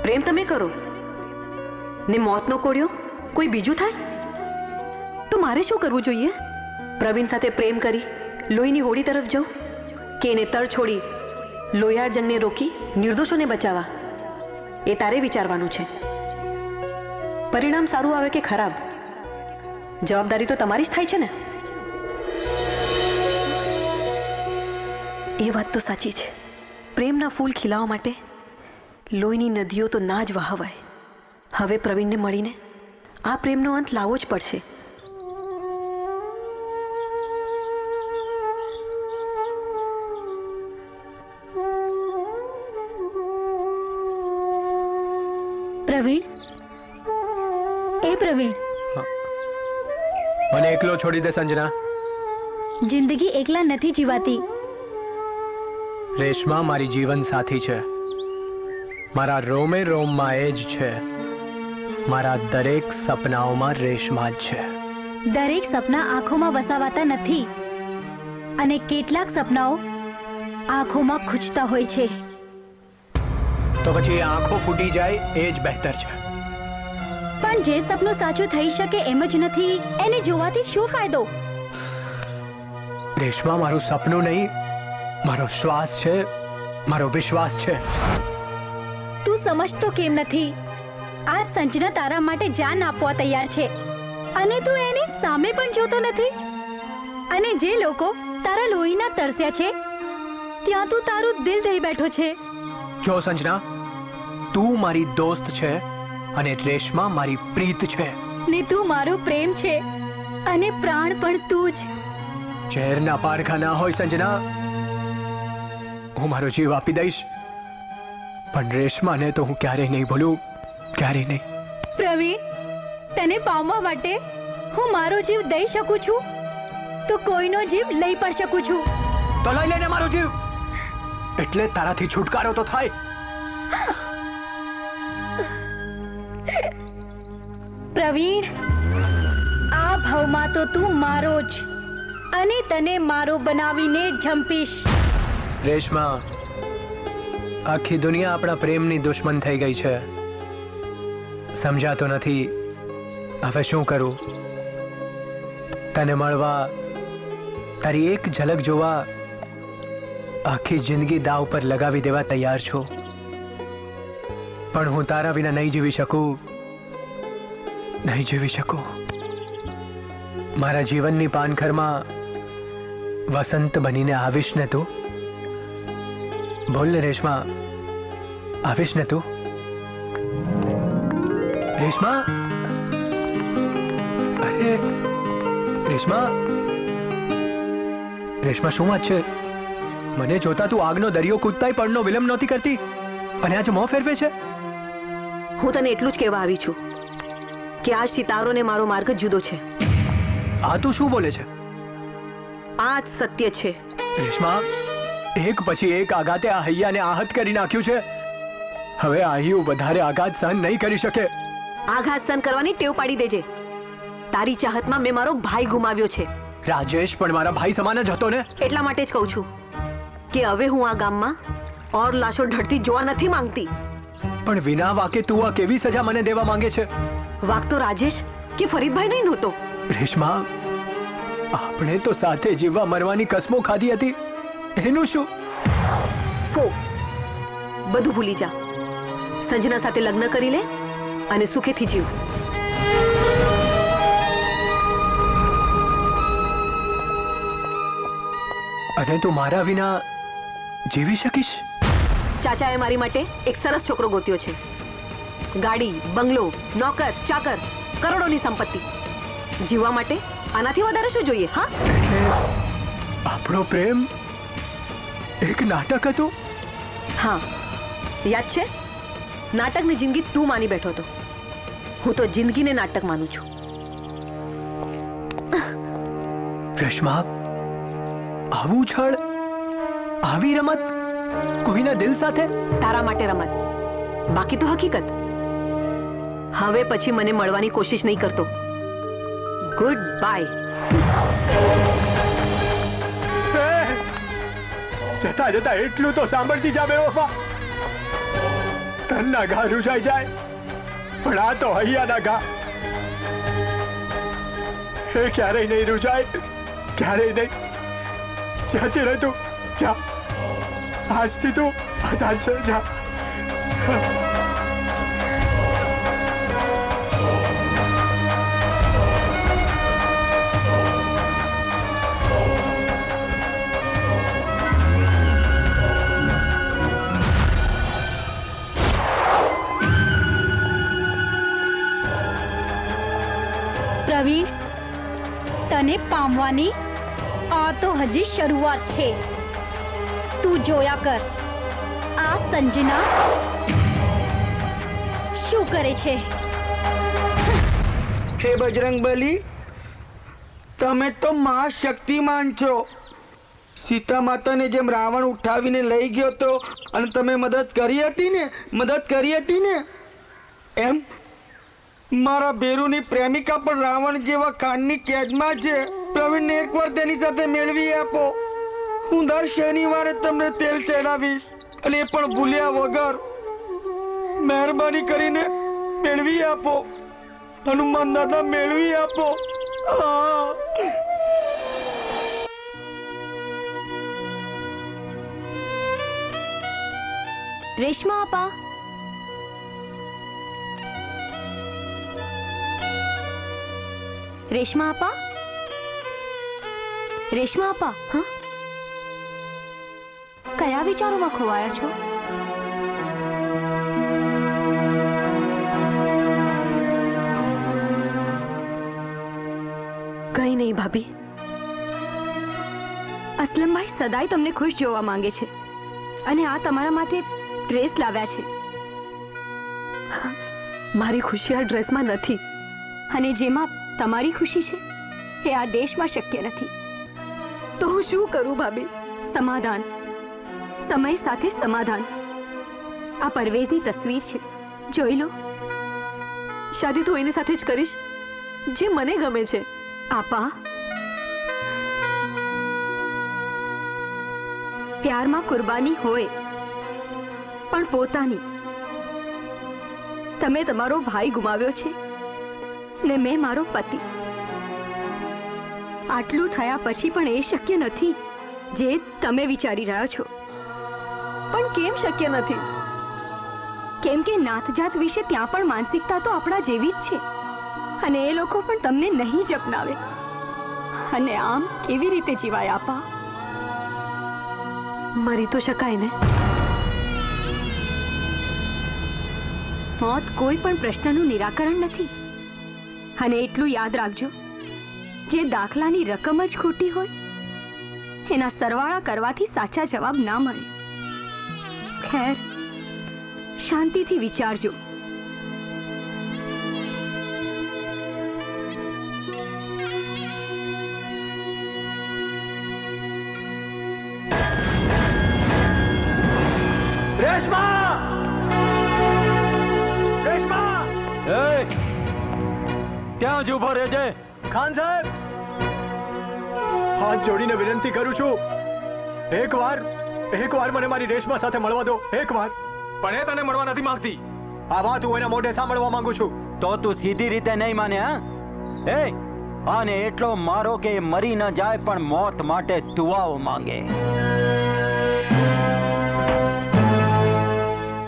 Speaker 11: પ્રેમ તમે કરો ને મોતનો કોળિયો કોઈ બીજું થાય
Speaker 2: તો મારે શું કરવું જોઈએ?
Speaker 11: પ્રવીણ સાથે પ્રેમ કરી લોહીની હોડી તરફ જાઉં કે એને તળ છોડી લોહિયાળ જંગને રોકી નિર્દોષોને બચાવવા? એ તારે વિચારવાનું છે. પરિણામ સારું આવે કે ખરાબ, જવાબદારી તો તમારી જ થાય છે ને. એ વાત તો સાચી છે. પ્રેમના ફૂલ ખીલાવા માટે લોહીની નદીઓ તો ના જ વહાવાય. હવે પ્રવીણને મળીને આ પ્રેમનો અંત લાવવો જ પડશે.
Speaker 7: પ્રવીણ, એ પ્રવીણ,
Speaker 9: મને એકલો છોડી દે સંજના.
Speaker 7: જિંદગી એકલા નથી જીવાતી.
Speaker 9: રેશમા મારી જીવન સાથી છે. મારા રોમે રોમમાં એ જ છે. મારા દરેક સપનાઓમાં રેશમા જ છે.
Speaker 7: દરેક સપના આંખોમાં વસાવાતા નથી અને કેટલાક સપનાઓ આંખોમાં ખૂંચતા હોય છે.
Speaker 9: તો પછી એ આંખો ફૂટી જાય એ જ બહેતર છે.
Speaker 7: પણ જે સપનું સાચું થઈ શકે એમ જ નથી, એને જોવાથી શું ફાયદો?
Speaker 9: રેશમા મારું સપનું નહીં, મારો શ્વાસ છે, મારો વિશ્વાસ છે.
Speaker 7: તું સમજતો કેમ નથી? આ સંજના તારા માટે જાન આપવા તૈયાર છે અને તું એની સામે પણ જોતો નથી. અને જે લોકો તારા લોહીના તરસ્યા છે ત્યાં તું તારું દિલ દઈ બેઠો છે.
Speaker 9: જો સંજના, તું મારી દોસ્ત છે અને રેશમા મારી પ્રીત છે.
Speaker 7: ને તું મારો પ્રેમ છે અને પ્રાણ પણ તું જ.
Speaker 9: ઝેરના પારખા ના હોય સંજના. હું મારો જીવ આપી દઈશ, પણ રેશમાને તો હું ક્યારેય નહીં ભૂલું, ક્યારેય નહીં.
Speaker 7: પ્રવીણ, તને પામવા માટે હું મારો જીવ દઈ શકું છું તો કોઈનો જીવ લઈ પણ શકું છું.
Speaker 9: તો લઈ લેને મારો જીવ, એટલે તારાથી છુટકારો તો થાય.
Speaker 7: પ્રવીણ, આ ભાવમાં તો તું મારો જ અને તને મારો બનાવીને જંપીશ.
Speaker 9: રેશમા, આખી દુનિયા આપણા પ્રેમની દુશ્મન થઈ ગઈ છે. સમજાતો નથી. હવે શું કરું? તને મળવા, તારી એક ઝલક જોવા આખી જિંદગી દાવ પર લગાવી દેવા તૈયાર છું. પણ હું તારા વિના નહીં જીવી શકું, નહીં જીવી શકું. મારા જીવનની પાનખરમાં વસંત બનીને આવીશ ને તું? બોલ ને રેશમા, આવીશ ને તું? રેશમા, અરે રેશમા, રેશમા શું વાત છે? મને જોતા તું આગનો દરિયો કૂદતાય પડનો વિલંબ નહોતી કરતી અને આજે મોં ફેરવે છે.
Speaker 11: હું તને એટલું જ કહેવા આવી છું કે આજથી તારો ને મારો માર્ગ જ જુદો છે.
Speaker 9: આ તું શું બોલે છે?
Speaker 11: આ જ સત્ય છે.
Speaker 9: રેશમા, એક પછી એક આઘાતે આ હૈયાને આહત કરી નાખ્યું છે. હવે આ હૈયું વધારે આઘાત સહન નહીં કરી શકે.
Speaker 11: આઘાત સહન કરવાની ટેવ પાડી દેજે. તારી ચાહતમાં મેં મારો ભાઈ ગુમાવ્યો છે.
Speaker 9: રાજેશ પણ મારા ભાઈ સમાન જ હતો ને.
Speaker 11: એટલા માટે જ કહું છું કે હવે હું આ ગામમાં ઓર લાશો ઢળતી જોવા નથી માંગતી.
Speaker 9: પણ વિના વાકે તું આ કેવી સજા મને દેવા માંગે છે?
Speaker 11: વાક તો રાજેશ કે ફરીદભાઈ નહીં નહોતો.
Speaker 9: રેશમા, આપણે તો સાથે જીવવા મરવાની કસમો ખાધી હતી, એનું શું?
Speaker 11: બધું ભૂલી જા. સંજના સાથે લગ્ન કરી લે અને સુખેથી જીવ.
Speaker 9: અને તું મારા વિના જીવી શકીશ?
Speaker 11: ચાચાએ મારી માટે એક સરસ છોકરો ગોત્યો છે. ગાડી, બંગલો, નોકર, ચાકર, કરોડોની સંપત્તિ. જીવવા માટે આનાથી વધારે શું જોઈએ? હા,
Speaker 9: એટલે આપણો પ્રેમ એક નાટક હતું?
Speaker 11: હા, યાદ છે? નાટકની જિંદગી તું માની બેઠો હતો. હું તો જિંદગીને નાટક માનું છું.
Speaker 9: રેશમા, આવું છળ, આવી રમત કોઈના દિલ સાથે?
Speaker 11: તારા માટે રમત, બાકી તો હકીકત. હવે પછી મને મળવાની કોશિશ નહીં કરતો. Good bye.
Speaker 9: જતા જતા એટલું તો સાંભળતી જા બેવફા. તનના ઘા રૂજાઈ જાય, પણ આ તો હૈયાના ઘા એ ક્યારેય નહીં રૂજાય, ક્યારેય નહીં. જતી રહે તું, જા. આજથી તું આઝાદ છે, જા.
Speaker 7: પ્રવીણ, તને પામવાની આ તો હજી શરૂઆત છે. તું જોયા કર આ સંજના શું કરે છે.
Speaker 12: હે બજરંગબલી, તમે તો મહાશક્તિમાન છો. સીતા માતાને જેમ રાવણ ઉઠાવીને લઈ ગયો તો અને તમે મદદ કરી હતી ને એમ મારા બેરુની પ્રેમિકા પણ રાવણ જેવા ખાનની કેદમાં છે. પ્રવીણને એકવાર તેની સાથે મેળવી આપો. હું દર શનિવારે તમને તેલ ચડાવીશ અને એ પણ ભૂલ્યા વગર. મહેરબાની કરીને મેળવી આપો હનુમાન દાદા, મેળવી આપો.
Speaker 7: રેશમા આપા, રેશમા આપા, રેશમા આપા, હા, કયા વિચારોમાં ખોવાયા છો?
Speaker 11: કઈ નહીં ભાભી.
Speaker 2: અસલમભાઈ સદાય તમને ખુશ જોવા માંગે છે અને આ તમારા માટે ડ્રેસ લાવ્યા છે.
Speaker 11: મારી ખુશી આ ડ્રેસમાં નથી.
Speaker 2: અને જેમાં તમારી ખુશી છે એ આ દેશમાં શક્ય નથી.
Speaker 11: તો હું શું કરું ભાભી?
Speaker 2: સમાધાન, સમય સાથે સમાધાન. આ પરવેઝની તસવીર છે, જોઈ લો.
Speaker 11: શાદી તો એની સાથે જ કરીશ જે મને ગમે છે.
Speaker 2: આપા, પ્યારમાં કુરબાની હોય પણ પોતાની. તમે તમારો ભાઈ ગુમાવ્યો છે ને મેં મારો પતિ. આટલું થયા પછી પણ એ શક્ય નથી જે તમે વિચારી રહ્યા છો.
Speaker 11: પણ કેમ શક્ય નથી?
Speaker 2: કેમ કે નાતજાત વિશે ત્યાં પણ માનસિકતા તો આપણા જેવી જ છે અને એ લોકો પણ તમને નહીં જ અપનાવે. અને આમ કેવી રીતે જીવાય આપા?
Speaker 11: મરી તો શકાય ને.
Speaker 2: મોત કોઈ પણ પ્રશ્નનું નિરાકરણ નથી. અને એટલું યાદ રાખજો, જે દાખલાની રકમ જ ખોટી હોય એના સરવાળા કરવાથી સાચા જવાબ ના મળે. ખેર, શાંતિથી વિચારજો.
Speaker 9: રેશમા! રેશમા!
Speaker 5: ત્યાં જ ઉભો રહેજે.
Speaker 9: ખાન સાહેબ, હાથ જોડીને વિનંતી કરું છું, એકવાર મને મારી રેશમા સાથે મળવા દો. એકવાર.
Speaker 6: પણ એ તને મળવા નથી માંગતી.
Speaker 9: આ વાત હું એના મોઢે સાંભળવા માંગુ છું.
Speaker 5: તો તું સીધી રીતે નહીં માને? હા, આને એટલો મારો કે મરી ન જાય પણ મોત માટે દુઆઓ માંગે.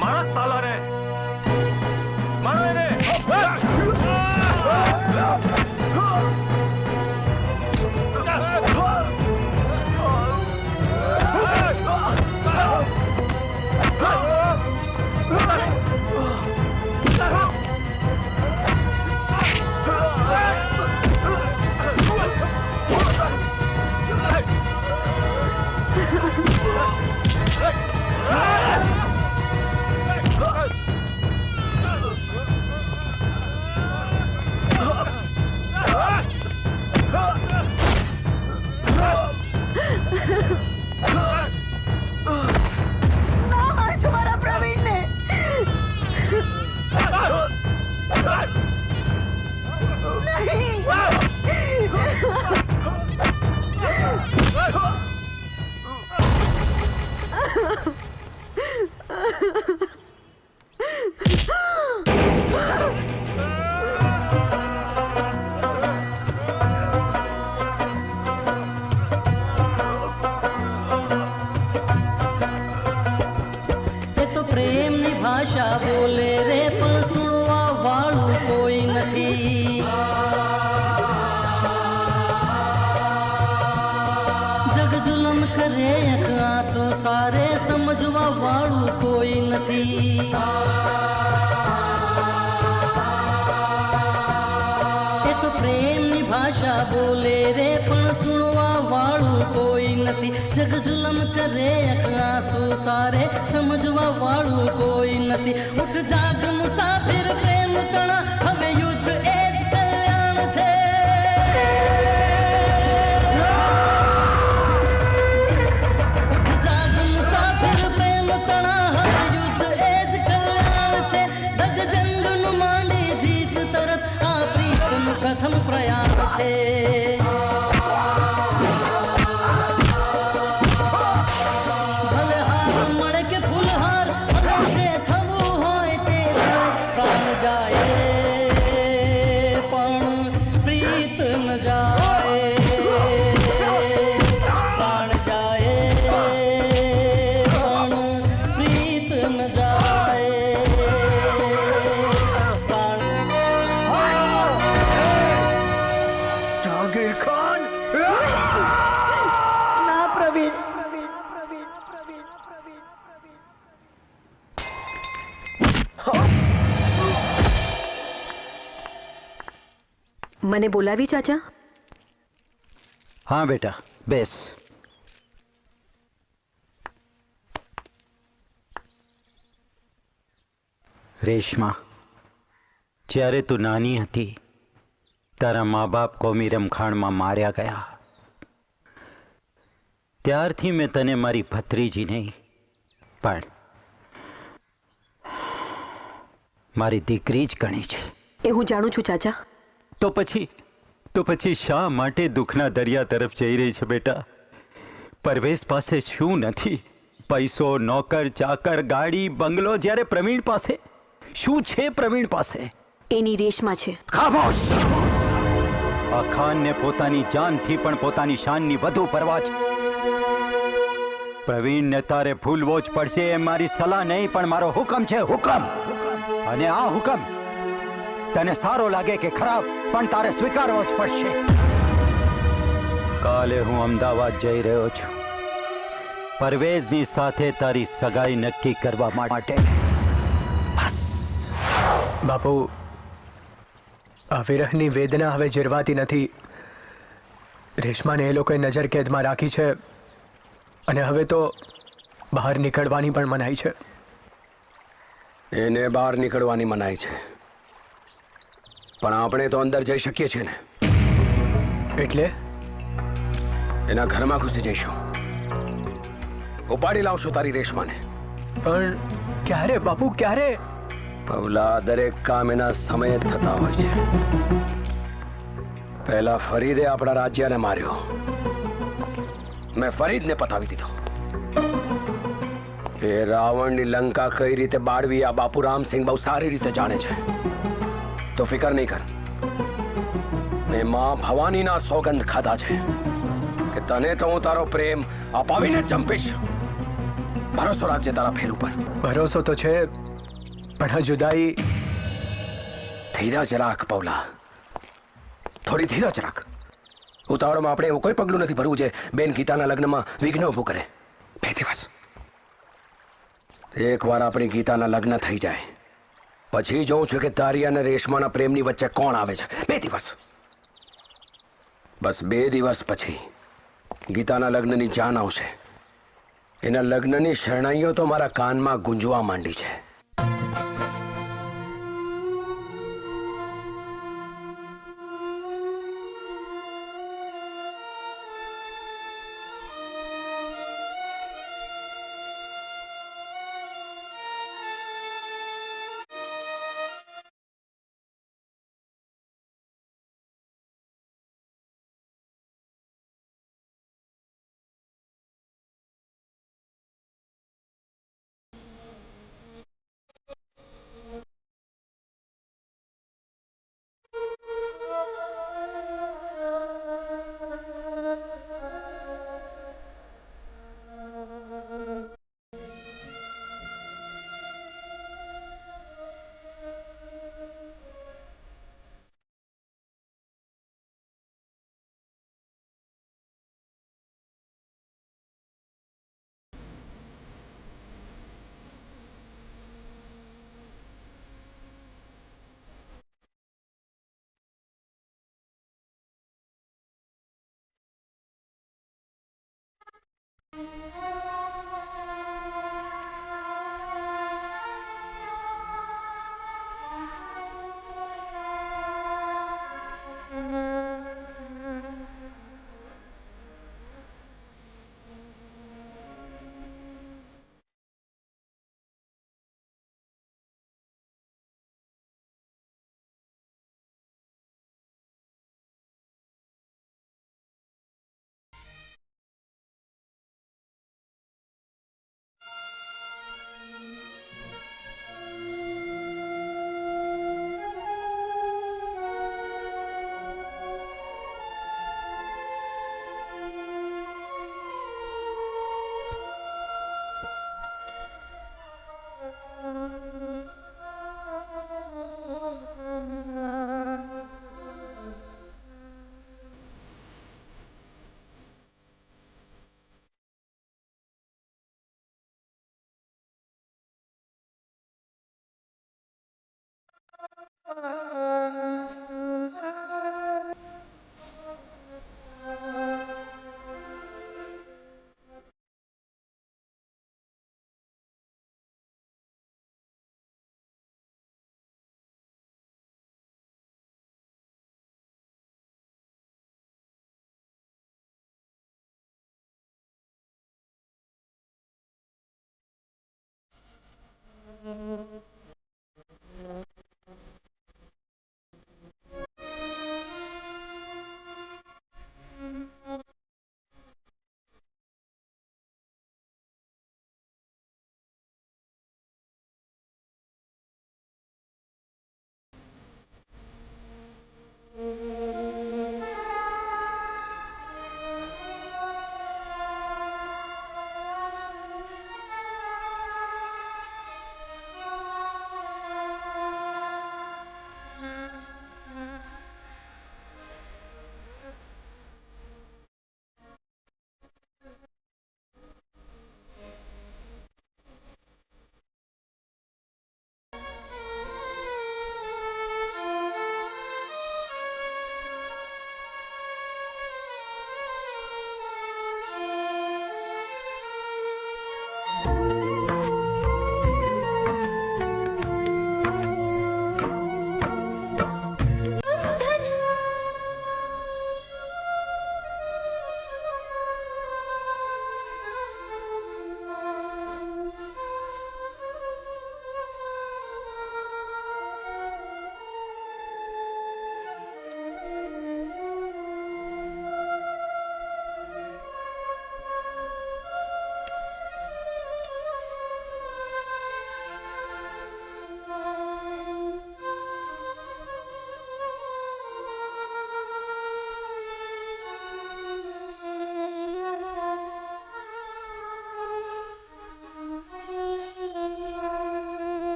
Speaker 6: મારા સાલાને મારો એને.
Speaker 10: ભાષા બોલે રે પણ સુણવા વાળું કોઈ નથી. જગ જુલમ કરે આંસુ સારે સમજવા વાળું કોઈ નથી. એ તો પ્રેમ બોલે રે પણ સુણવા વાળું કોઈ નથી. જગ જુલમ કરે આંસુ સારે સમજવા વાળું કોઈ નથી. ઉઠ જાગ મુસાફિર પ્રેમ તણા હવે યુદ્ધ એ જ કલ્યાણ છે. ઉઠ જાગ મુસાફિર પ્રેમ તણા હવે યુદ્ધ એ જ કલ્યાણ છે. દગ જંગનું માંડી જીત તરફ આ પ્રીતનું પ્રથમ પ્રયાણ છે. ભલે હાર મળે કે ફૂલહાર, હવે જે થવું હોય તે થાય. પ્રાણ જાય પણ પ્રીત ન જાય. પ્રાણ જાય પણ પ્રીત ન જાય.
Speaker 12: જાગીર ખાન ના પ્રવીણ.
Speaker 11: મને બોલાવી ચાચા?
Speaker 5: હા બેટા, બેસ. રેશમા, જ્યારે તું નાની હતી તારા મા બાપ કોમી રમખાણમાં માર્યા ગયા. ત્યારથી મેં તને મારી ભત્રીજી નહીં પણ મારી દીકરી જ ગણી છે.
Speaker 11: એ હું જાણું છું ચાચા.
Speaker 5: તો પછી શા માટે દુઃખના દરિયા તરફ જઈ રહી છે બેટા? પરવેશ પાસે શું નથી? પૈસો, નોકર, ચાકર, ગાડી, બંગલો. જ્યારે પ્રવીણ પાસે શું છે? પ્રવીણ પાસે
Speaker 11: એની રેશમાં છે.
Speaker 5: ખામોશ! આ ખાનને પોતાની જાનથી પણ પોતાની શાનની વધુ પરવા છે. પ્રવીણને તારે ભૂલવો જ પડશે. એ મારી સલાહ નહીં પણ મારો હુકમ છે. હુકમ. અને આ હુકમ તને સારો લાગે કે ખરાબ પણ તારે સ્વીકારવો જ પડશે. કાલે હું અમદાવાદ જઈ રહ્યો છું પરવેઝની સાથે તારી સગાઈ નક્કી કરવા માટે.
Speaker 9: બાપુ, આ વિરહની વેદના હવે જીરવાતી નથી. રેશમાને એ લોકોએ નજર કેદમાં રાખી છે અને હવે તો બહાર નીકળવાની પણ મનાઈ છે.
Speaker 4: એને બહાર નીકળવાની મનાઈ છે પણ આપણે તો અંદર જઈ શકીએ છીએ ને.
Speaker 9: એટલે
Speaker 4: એના ઘરમાં ઘૂસી જઈશું. ઉપાડી લાવશું તારી રેશમાને.
Speaker 9: પણ ક્યારે બાપુ, ક્યારે?
Speaker 4: પવલા, દરેક કામ એના સમયે જ થતા હોય છે. પહેલા ફરીદે આપણા રાજ્યને માર્યો. મેં ફરીદને પતાવી દીધો. એ રાવણની લંકા કઈ રીતે બાળવી આ બાપુ રામસિંહ બહુ સારી રીતે જાણે છે. તો ફિકર નહીં કર. મેં માં ભવાનીના સોગંદ ખાધા છે કે તને તો હું તારો પ્રેમ અપાવીને જ ચંપીશ. ભરોસો રાખજે તારા ફેર ઉપર.
Speaker 9: ભરોસો તો છે પણ આ જુદાઈ.
Speaker 4: ધીરજ રાખ પવલા, થોડી ધીરજ રાખ. ઉતાવળમાં આપણે એવું કોઈ પગલું નથી ભરવું જે બેન ગીતાના લગ્નમાં વિઘ્ન ઊભું કરે. 2 દિવસ. એકવાર આપણી ગીતાના લગ્ન થઈ જાય પછી જોઉં છું કે તારી અને રેશમાના પ્રેમની વચ્ચે કોણ આવે છે. 2 દિવસ. બસ 2 દિવસ પછી ગીતાના લગ્નની જાન આવશે. એના લગ્નની શરણાઈઓ તો મારા કાનમાં ગુંજવા માંડી છે.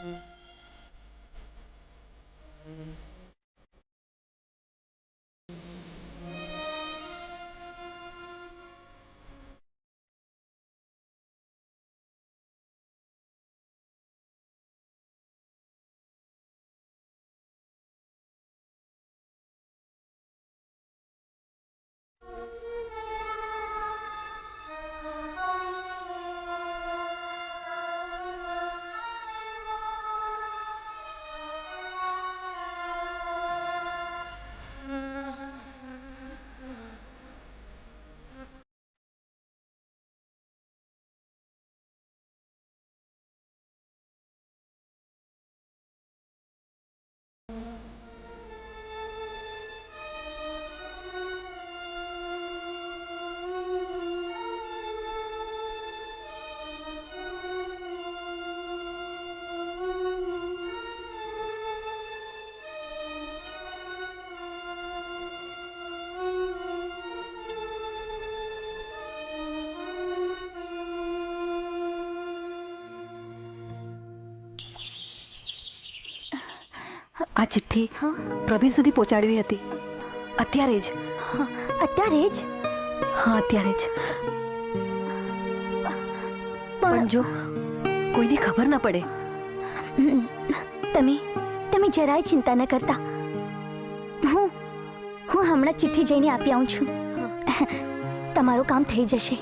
Speaker 11: આ ચિઠ્ઠી પ્રવીણ સુધી પહોંચાડવી હતી. અત્યારે જ.
Speaker 7: અત્યારે જ?
Speaker 11: હા, અત્યારે જ. પણ જો કોઈને ખબર ના પડે.
Speaker 7: તમે જરાય ચિંતા ન કરતા. હું હમણાં ચિઠ્ઠી જઈને આપી આવું છું. તમારું કામ થઈ જશે.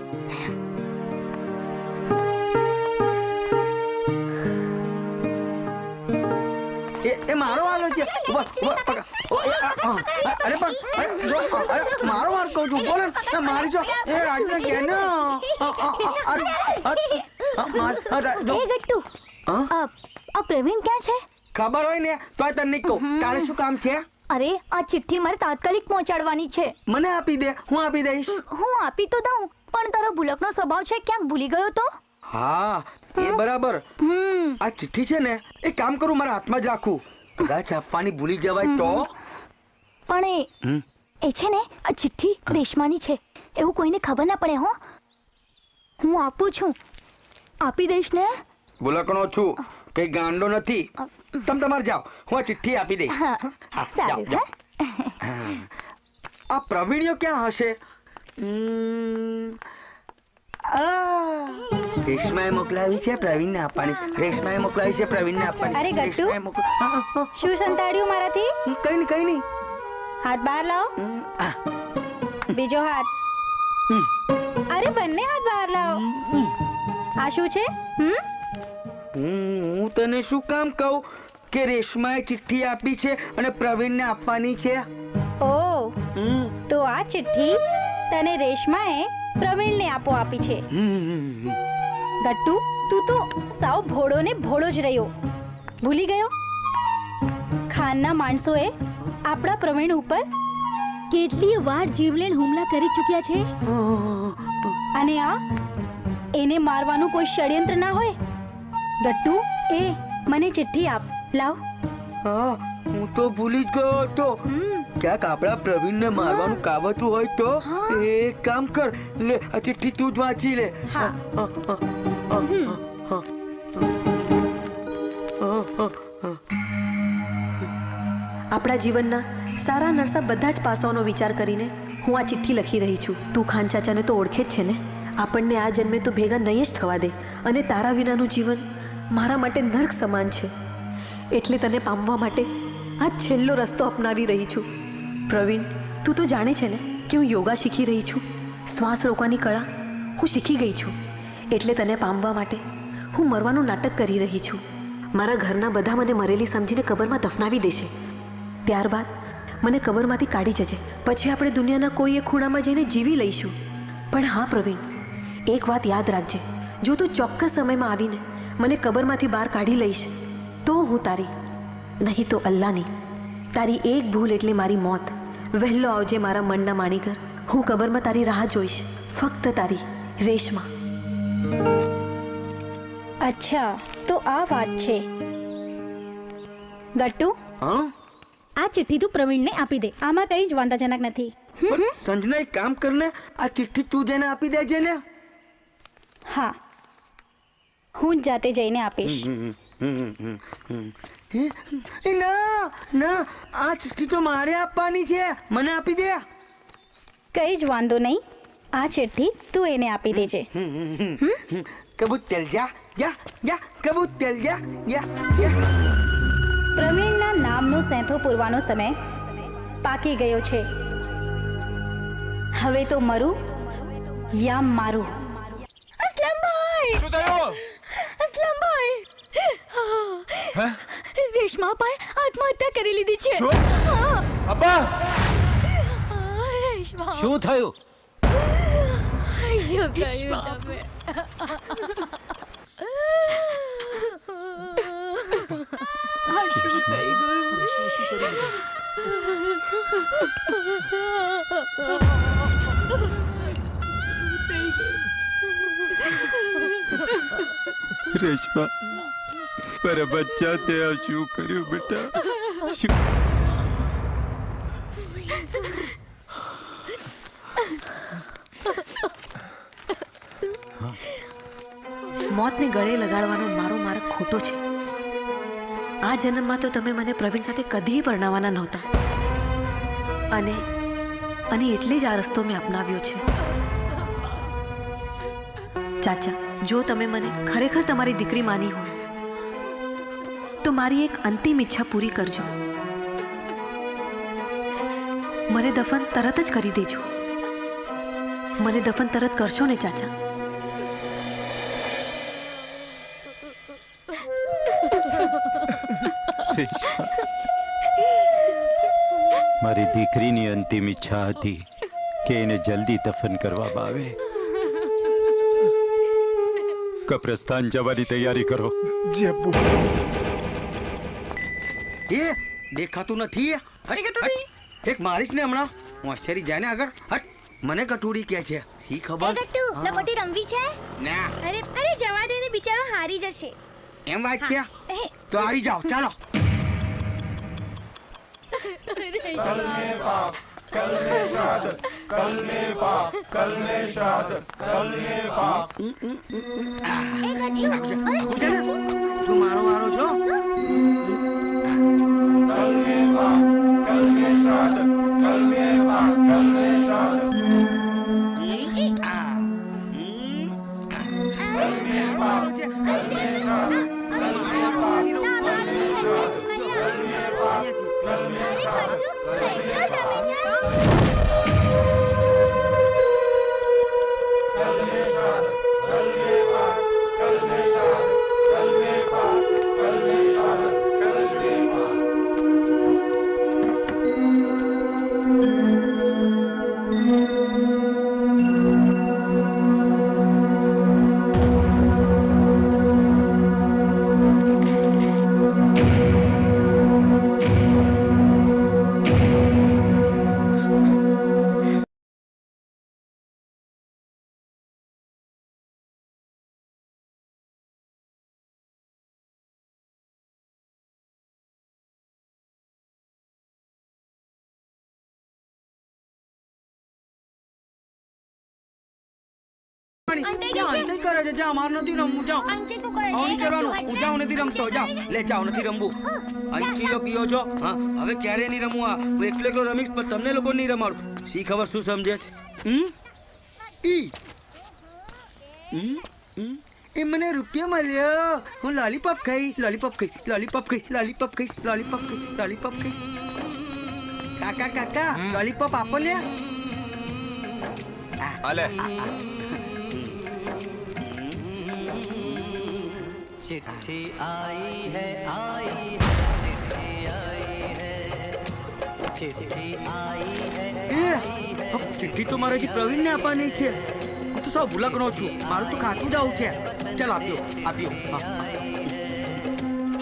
Speaker 12: એ મારો વાલો છે. અરે પણ મારો વાર કહું છું. બોલે મારી છો એ રાજના કે ને
Speaker 7: એ ગટ્ટુ, આ પ્રવીણ ક્યાં છે?
Speaker 12: ખબર હોય ને તોય તને નહીં કહું. તારે શું કામ છે?
Speaker 7: અરે આ ચિઠ્ઠી મારે તાત્કાલિક પહોંચાડવાની છે.
Speaker 12: મને આપી દે, હું આપી દઈશ.
Speaker 7: હું આપી તો દઉં, પણ તારો ભૂલકનો સ્વભાવ છે, ક્યાંક ભૂલી ગયો તો?
Speaker 12: હા, એ બરાબર. આ ચિઠ્ઠી છે ને એ કામ કરું મારા હાથમાં જ રાખું. કદાચ આપવાની ભૂલી જવાય તો?
Speaker 7: પણ એ છે ને આ ચિઠ્ઠી રેશમાની છે એવું કોઈને ખબર ના પડે. હો, હું આપું છું. આપી દઈશ ને?
Speaker 12: ભૂલકણો છું, કઈ ગાંડો નથી. તમે તમારે જાઓ, હું આ ચિઠ્ઠી આપી દઈશ. આ પ્રવીણ્યો ક્યાં હશે? રેશમાએ મોકલાવી છે પ્રવીણને આપવાની. રેશમાએ મોકલાવી છે પ્રવીણને આપવાની.
Speaker 13: અરે ગટ્ટુ, શું સંતાડ્યું મારાથી?
Speaker 12: કઈ નહીં.
Speaker 13: હાથ બહાર લાવો. બીજો હાથ. અરે બંને હાથ બહાર લાવો. આ શું છે?
Speaker 12: હું તને શું કામ કહું કે રેશમાએ ચિઠ્ઠી આપી છે અને પ્રવીણને આપવાની છે.
Speaker 13: ઓ, તો આ ચિઠ્ઠી તને રેશમાએ પ્રવીણને આપી છે. ગટ્ટુ, તું તો સાવ ભોળો ને ભોળો જ રહ્યો. ભૂલી ગયો? ખાનના માણસોએ આપણા પ્રવીણ ઉપર કેટલી વાર જીવલેણ હુમલા કરી ચૂક્યા છે. અને આ એને મારવાનું કોઈ ષડયંત્ર ના હોય. ગટ્ટુ, એ મને ચિઠ્ઠી આપ. લાવ.
Speaker 12: હા, હું તો ભૂલી જ ગયો હતો. ક્યાંક આપણા પ્રવીણને મારવાનું કાવતું હોય તો એક કામ કર, લે આ ચિઠ્ઠી તું જ વાંચી લે.
Speaker 11: આપણા જીવનના સારા નરસા બધા જ પાસાઓનો વિચાર કરીને હું આ ચિઠ્ઠી લખી રહી છું. તું ખાન ચાચાને તો ઓળખે જ છે ને. આપણને આ જન્મે તો ભેગા નહીં જ થવા દે, અને તારા વિનાનું જીવન મારા માટે નર્ક સમાન છે. એટલે તને પામવા માટે આ છેલ્લો રસ્તો અપનાવી રહી છું. પ્રવીણ, તું તો જાણે છે ને કે હું યોગા શીખી રહી છું. શ્વાસ રોકવાની કળા હું શીખી ગઈ છું. એટલે તને પામવા માટે હું મરવાનું નાટક કરી રહી છું. મારા ઘરના બધા મને મરેલી સમજીને કબરમાં દફનાવી દેશે. ત્યારબાદ મને કબરમાંથી કાઢી જજે. પછી આપણે દુનિયાના કોઈ એક ખૂણામાં જઈને જીવી લઈશું. પણ હા પ્રવીણ, એક વાત યાદ રાખજે. જો તું ચોક્કસ સમયમાં આવીને મને કબરમાંથી બહાર કાઢી લઈશ તો હું તારી, નહીં તો અલ્લાહની. તારી એક ભૂલ એટલે મારી મોત. વહેલો આવજે મારા મનના માણીકર. હું કબરમાં તારી રાહ જોઈશ. ફક્ત તારી રેશમા.
Speaker 13: અચ્છા, તો આ વાત છે. ગટ્ટુ, આ ચિઠ્ઠી તું પ્રવીણને આપી દે. આમાં કઈ જ વાંધાજનક નથી.
Speaker 12: સંજના, એક કામ કરને, આ ચિઠ્ઠી તું જઈને આપી દેજે ને.
Speaker 13: હા, હું જાતે જઈને આપીશ.
Speaker 12: ના ના, આ ચિઠ્ઠી તો મારે આપવાની છે, મને આપી દે.
Speaker 13: કઈ જ વાંધો નહીં, આ ચિઠ્ઠી તું એને આપી દેજે.
Speaker 12: કબૂતર જા જા જા, કબૂતર જા જા જા.
Speaker 13: પ્રવીણના નામનો સેંથો પૂરવાનો સમય પાકી ગયો છે. હવે તો મરું યા મારું.
Speaker 7: અસલમભાઈ!
Speaker 6: શું થયું?
Speaker 7: અસલમભાઈ! રેશમા અપાએ આત્મહત્યા કરી લીધી છે. હા.
Speaker 6: અબ્બા!
Speaker 7: રેશમા!
Speaker 5: શું થયું?
Speaker 7: અയ്યો, કયું તમે?
Speaker 5: રેશમા, મારા બચ્ચા તે આ શું કર્યું બેટા?
Speaker 11: મોતને ગળે લગાડવાનો મારો માર્ગ ખોટો છે. આ જન્મમાં તો તમે મને પ્રવીણ સાથે કદી પરણાવવાના નહોતા, અને એટલે જ આ રસ્તો મેં અપનાવ્યો છે. ચાચા, જો તમે મને ખરેખર તમારી દીકરી માની હોય તો મારી એક અંતિમ ઈચ્છા પૂરી કરજો. મને દફન તરત જ કરી દેજો. મને દફન તરત કરશો ને ચાચા?
Speaker 5: મારી દીકરીની અંતિમ ઈચ્છા હતી કે એને જલ્દી દફન કરવામાં આવે. કબ્રસ્તાન જવાની તૈયારી કરો.
Speaker 12: એ દેખાતું નથી. એક મારીશ ને હમણાં. હોશિયારી જાય ને આગળ. હટ, મને કટોડી કે છે. શી ખબર?
Speaker 13: લખોટી રમવી છે?
Speaker 12: ના.
Speaker 13: અરે જવા દે ને, બિચારો હારી જશે.
Speaker 12: એમ વાત છે? તો આવી જાઓ, ચાલો.
Speaker 6: कल में पाप, कल में शहादत, कल में पाप, कल में शहादत, कल में पाप.
Speaker 12: તું મારો મારો છો.
Speaker 6: कल में पाप, कल में शहादत, कल में पाप, कल में शहादत. कल में पाप, कल में शहादत, कल में पाप, कल में शहादत, कल में पाप, कल में शहादत.
Speaker 12: કરે છે. જા, માર નથી રમવું. જાઓ, આવું નહીં કરવાનું. હું જાઉં નથી રમતો. જાઓ, લે જાઓ, નથી રમવું. અંચીલો પીઓ છો? હા, હવે ક્યારે નહીં રમવું. આ હું એકલો રમીશ, પણ તમને લોકો નહીં રમાડું. શી ખબર શું સમજે છે? એ મને રૂપિયા મળ્યો. હું લોલીપોપ ખાઈ, લોલીપોપ ખાઈ, લોલીપોપ ખાઈ, લોલીપોપ ખાઈ, લોલીપોપ ખાઈ, લોલીપોપ ખાઈ. કાકા કાકા, લોલીપોપ આપો ને.
Speaker 6: હાલે.
Speaker 10: चिट्ठी आई है, आई है, चिट्ठी आई है, चिट्ठी आई है.
Speaker 12: ચિઠ્ઠી તો મારે હજી પ્રવીણને આપવાની છે. હું તો સૌ ભૂલકણો છું. મારું તો ખાતું જ આવું છે. ચાલ, આપ્યો આપ્યો.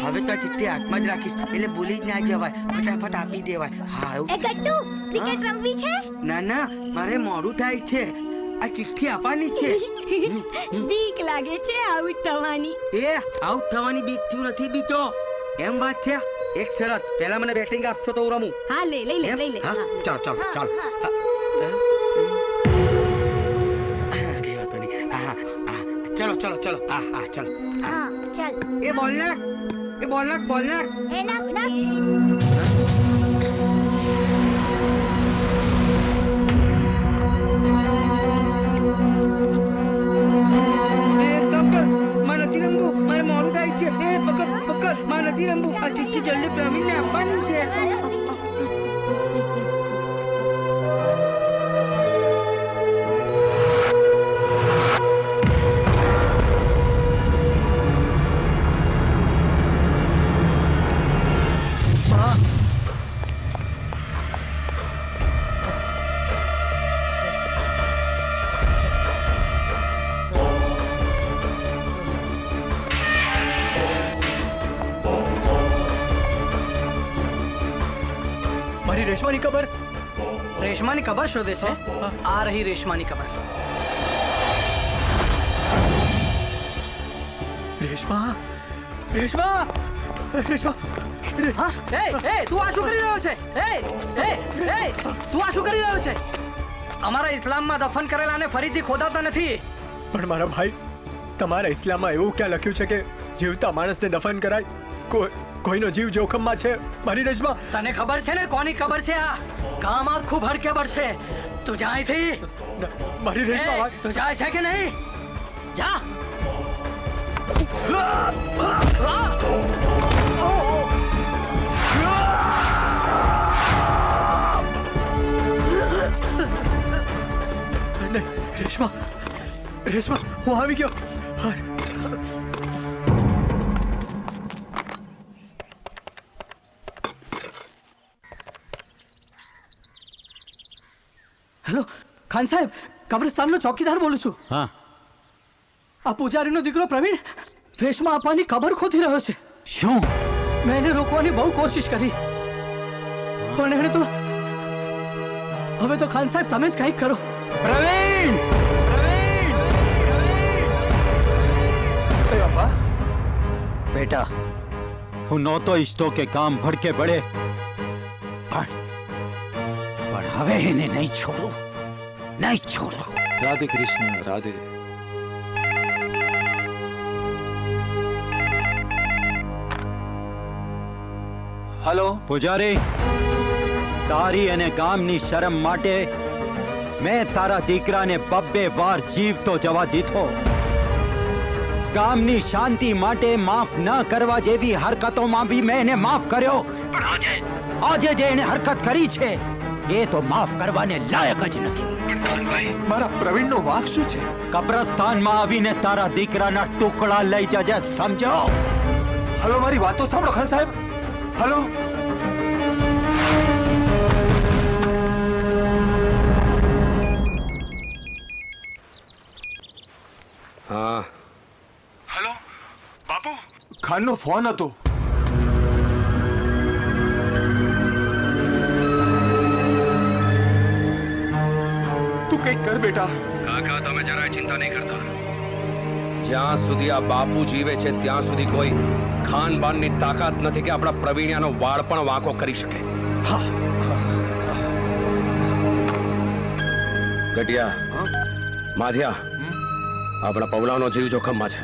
Speaker 12: હવે તો ચિઠ્ઠી હાથમાં જ રાખીશ, એટલે ભૂલી જ ના જવાય. ફટાફટ આપી દેવાય. હા, એવું.
Speaker 13: ક્રિકેટ રમવી છે?
Speaker 12: ના ના, મારે મોડું થાય છે. આ ચિઠ્ઠી આપવાની છે.
Speaker 2: બીક લાગે છે આઉટ થવાની.
Speaker 12: એ આઉટ થવાની બીક થયું નથી બીતો. એમ વાત છે. એક શરત, પહેલા મને બેટિંગ આપશો તો હું રમું.
Speaker 2: હા, લઈ લે.
Speaker 12: હા, ચાલો ચાલો ચાલો. ચલો ચલો ચલો. હા હા, ચલો.
Speaker 13: હા, ચાલ.
Speaker 12: એ બોલ ને. એ બોલ નાખ બોલ નાખ.
Speaker 7: એ નાખ નાખ.
Speaker 12: નથી રમવું, મારે મોડું થાય છે. એ પકડ પકડ, મારે નથી રમવું. આ ચિઠ્ઠી જલ્દી પ્રવીણને આપવાની છે.
Speaker 9: રેશમાની કબર.
Speaker 6: રેશમાની કબર શોધે છે. આ રહી રેશમાની કબર.
Speaker 9: રેશમા, રેશમા, રેશમા.
Speaker 6: હા, એ તું આ શું કરી રહ્યો છે? તું આ શું કરી રહ્યો છે? અમારા ઇસ્લામમાં દફન કરેલાને ફરીથી ખોદાતા નથી.
Speaker 9: પણ મારા ભાઈ, તમારા ઇસ્લામમાં એવું ક્યાં લખ્યું છે કે જીવતા માણસને દફન કરાય? કોઈનો જીવ જોખમમાં છે મારી રેશમા?
Speaker 6: તને ખબર છે ને કોની ખબર છે? આ ગામ આખું ભડકે પડશે. તું જાય થી
Speaker 9: મારી રેશમા.
Speaker 6: તું જાય છે કે નહીં? જા.
Speaker 9: રેશમા, રેશમા, હું આવી ગયો.
Speaker 6: હેલો ખાન સાહેબ, કબ્રસ્તાનનો ચોકીદાર બોલું છું.
Speaker 5: હા.
Speaker 6: આ પૂજારીનો દીકરો પ્રવીણ રેશમા આપવાની કબર ખોદી રહ્યો છે.
Speaker 5: શું?
Speaker 6: મેં એને રોકવાની બહુ કોશિશ કરી, પણ એને તો હવે તો ખાન સાહેબ તમે જ કંઈક કરો.
Speaker 5: પ્રવીણ! બેટા, હું નહોતો ઈચ્છતો કે કામ ભડકે પડે, પણ હવે એને નહીં છોડું, નહીં છોડું.
Speaker 1: રાધે કૃષ્ણ, રાધે.
Speaker 5: હલો પૂજારી, તારી અને ગામની શરમ માટે મેં તારા દીકરાને બબ્બે વાર જીવતો જવા દીધો. ગામની શાંતિ માટે માફ ન કરવા જેવી હરકતોમાં બી મેં એને માફ કર્યો, પણ આજે જે એને હરકત કરી છે એ તો માફ કરવાને લાયક જ નથી.
Speaker 1: મારા પ્રવીણનો વાંક શું છે?
Speaker 5: કબ્રસ્તાનમાં આવીને તારા દીકરાના ટુકડા લઈ જજે, સમજો?
Speaker 1: હલો, મારી વાતો સાંભળો ખાન સાહેબ. હલો.
Speaker 4: હા.
Speaker 1: હલો બાપુ, ખાનનો ફોન હતો. તું કંઈક કર બેટા.
Speaker 4: કાકા, તમે જરાય ચિંતા નહીં કરતા. જ્યાં સુધી આ બાપુ જીવે છે ત્યાં સુધી કોઈ ખાનબાનની તાકાત નથી કે આપણા પ્રવીણ્યાનો વાળ પણ વાંકો કરી શકે. ગટિયા, માધ્યા, આપણા પવલાનો જીવ જોખમમાં છે.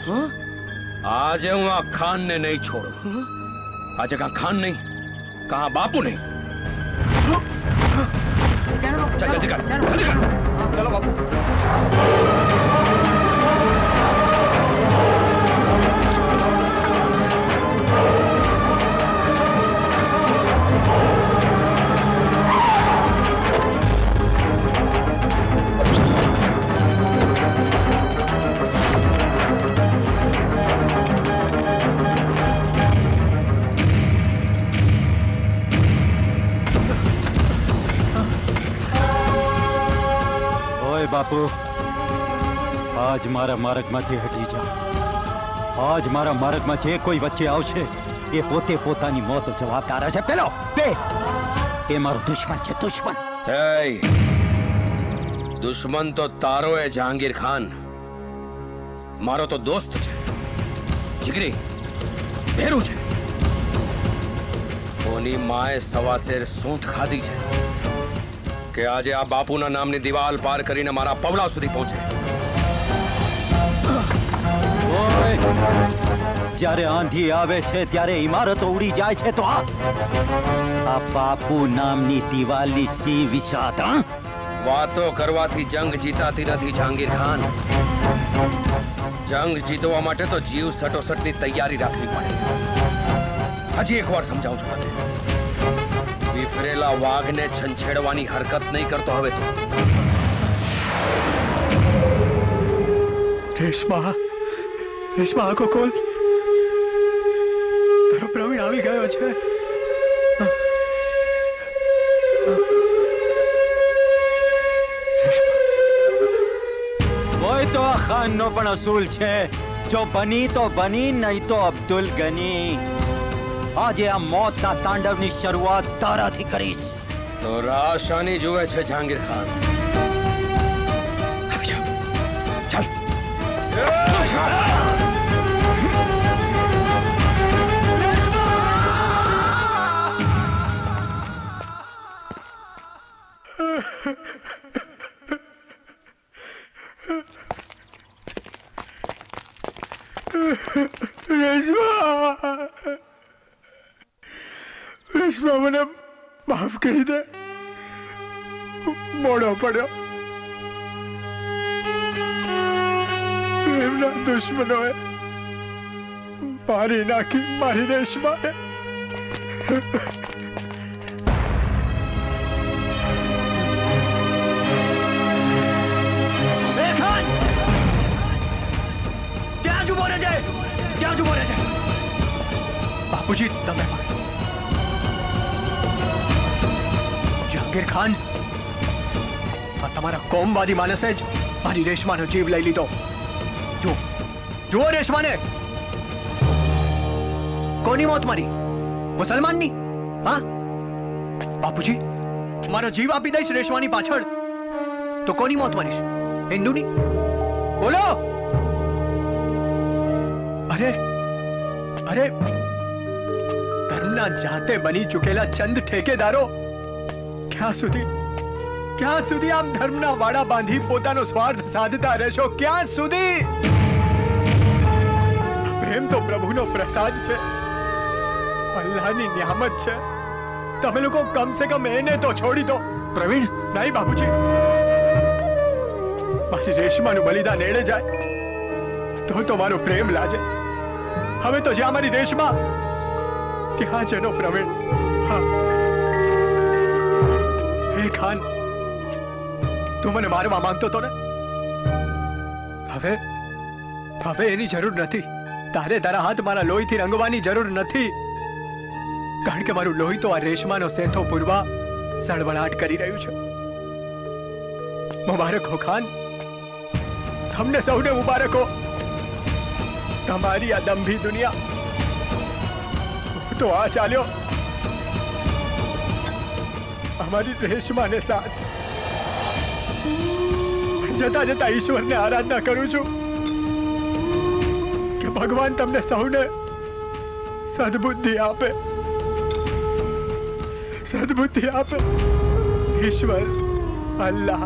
Speaker 4: આજે હું આ ખાનને નહીં છોડું. આજે કાં ખાન નહીં, કાં બાપુ નહીં. ચાલ જલ્દી કર, જલ્દી કર.
Speaker 1: ચલો બાપુ.
Speaker 5: બાપુ, આજ મારા માર્ગમાંથી હટી જા. આજ મારા માર્ગમાં જે કોઈ વચ્ચે આવશે એ પોતે પોતાની મોત જવાબદાર છે. પેલો એ મારો દુશ્મન છે, દુશ્મન.
Speaker 4: દુશ્મન તો તારો એ જહાંગીર ખાન, મારો તો દોસ્ત છે, જીગરી ભેરું છે. કોની માએ સવાસેર સૂંઠ ખાધી છે કે આજે આ બાપુના નામની દિવાલ પાર કરીને મારા પવલા સુધી પહોંચે.
Speaker 5: જ્યારે આંધી આવે છે ત્યારે ઇમારતો ઉડી જાય છે તો આ બાપુ નામની દિવાલની સી વિષાદ.
Speaker 4: વાતો કરવાથી જંગ જીતાતી નથી જહાંગીર ખાન. જંગ જીતવા માટે તો જીવ સટોસટની તૈયારી રાખવી પડે. હજી એકવાર સમજાવું છું તને. વિફરેલા વાઘને છંછેડવાની હરકત નહીં કરતો હવે તો.
Speaker 9: રેશમા, રેશમા આંખો ખોલ. તારો પ્રવીણ આવી ગયો છે.
Speaker 5: કોઈ તો આ ખાનનો પણ અસૂલ છે. જો બની તો બની, નહીં તો અબ્દુલ ગની. આજે આ મોતના તાંડવની શરૂઆત તારાથી કરીશ.
Speaker 4: તો રાહ શાની જુએ છે જહાંગીર ખાન?
Speaker 9: આવી જા. ચાલ. રેશમા, રેશમા મને માફ કરી દે. મોડો પડ્યો. પ્રેમના દુશ્મનોએ મારી નાખી મારી રેશમાને.
Speaker 6: ત્યાં જ ઉભો રહે છે, ત્યાં જ ઉભો રહે છે.
Speaker 9: બાપુજી તમે પણ. જહાંગીર ખાન, આ તમારા કોમવાદી માણસે જ મારી રેશમાનો જીવ લઈ લીધો. જો જુઓ રેશમાને. કોની મોત મારી? મુસલમાનની? હા બાપુજી, મારો જીવ આપી દઈશ રેશમાની પાછળ તો કોની મોત મારીશ? હિન્દુની? બોલો. અરે અરે, ધર્મના જાતે બની ચૂકેલા ચંદ ઠેકેદારો ક્યાં સુધી આમ ધર્મના વાડા બાંધી પોતાનો સ્વાર્થ સાધતા રહેશો? ક્યાં સુધી? પ્રેમ તો પ્રભુનો પ્રસાદ છે, અલ્લાહની નિયામત છે. તમે લોકો કમ સે કમ એને તો છોડી દો. પ્રવીણ, નહીં બાપુજી, મારી રેશમાનું બલિદાન એડે જાય તો મારો પ્રેમ લાજે. હવે તો જ્યાં મારી રેશમા ત્યાં જ એનો પ્રવીણ. હા. હે ખાન, તું મને મારવા માંગતો તો ને? હવે એની જરૂર નથી. તારે તારા હાથ મારા લોહીથી રંગવાની જરૂર નથી, કારણ કે મારું લોહી તો આ રેશમાનો સેથો પૂરવા સળવળાટ કરી રહ્યું છે. મુબારક હો ખાન, તમને સૌને મુબારક હો. તમારી આ દંભી દુનિયા તો આ ચાલ્યો અમારી રેશમાને સાથ. જતા જતા ઈશ્વરને આરાધના કરું છું કે ભગવાન તમને સૌને સદબુદ્ધિ આપે, સદબુદ્ધિ આપે. ईश्वर अल्लाह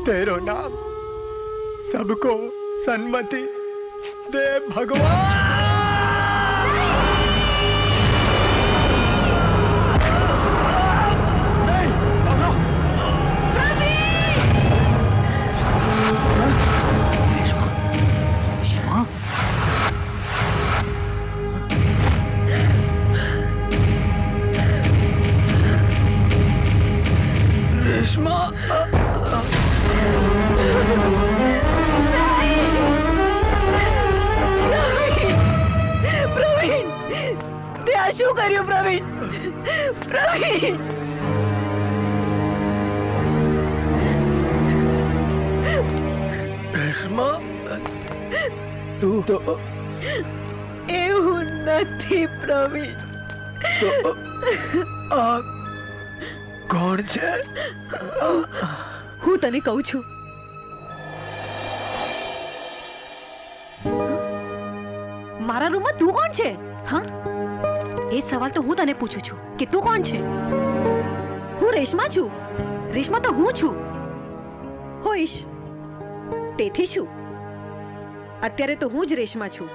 Speaker 9: तेरो नाम सबको सन्मति दे भगवान.
Speaker 2: શું કર્યું પ્રવીણ? પ્રવીણ,
Speaker 9: રેશમા, તું તો
Speaker 2: એવું નથી પ્રવીણ.
Speaker 9: તો આ કોણ છે?
Speaker 2: હું તને કહું છું. મારા રૂમમાં તું કોણ છે? હા, એ સવાલ તો હું તને પૂછું છું કે તું કોણ છે? હું રેશમા છું. રેશમા તો હું છું. હોઈશ તેથી શું? અત્યારે તો હું જ રેશમા છું.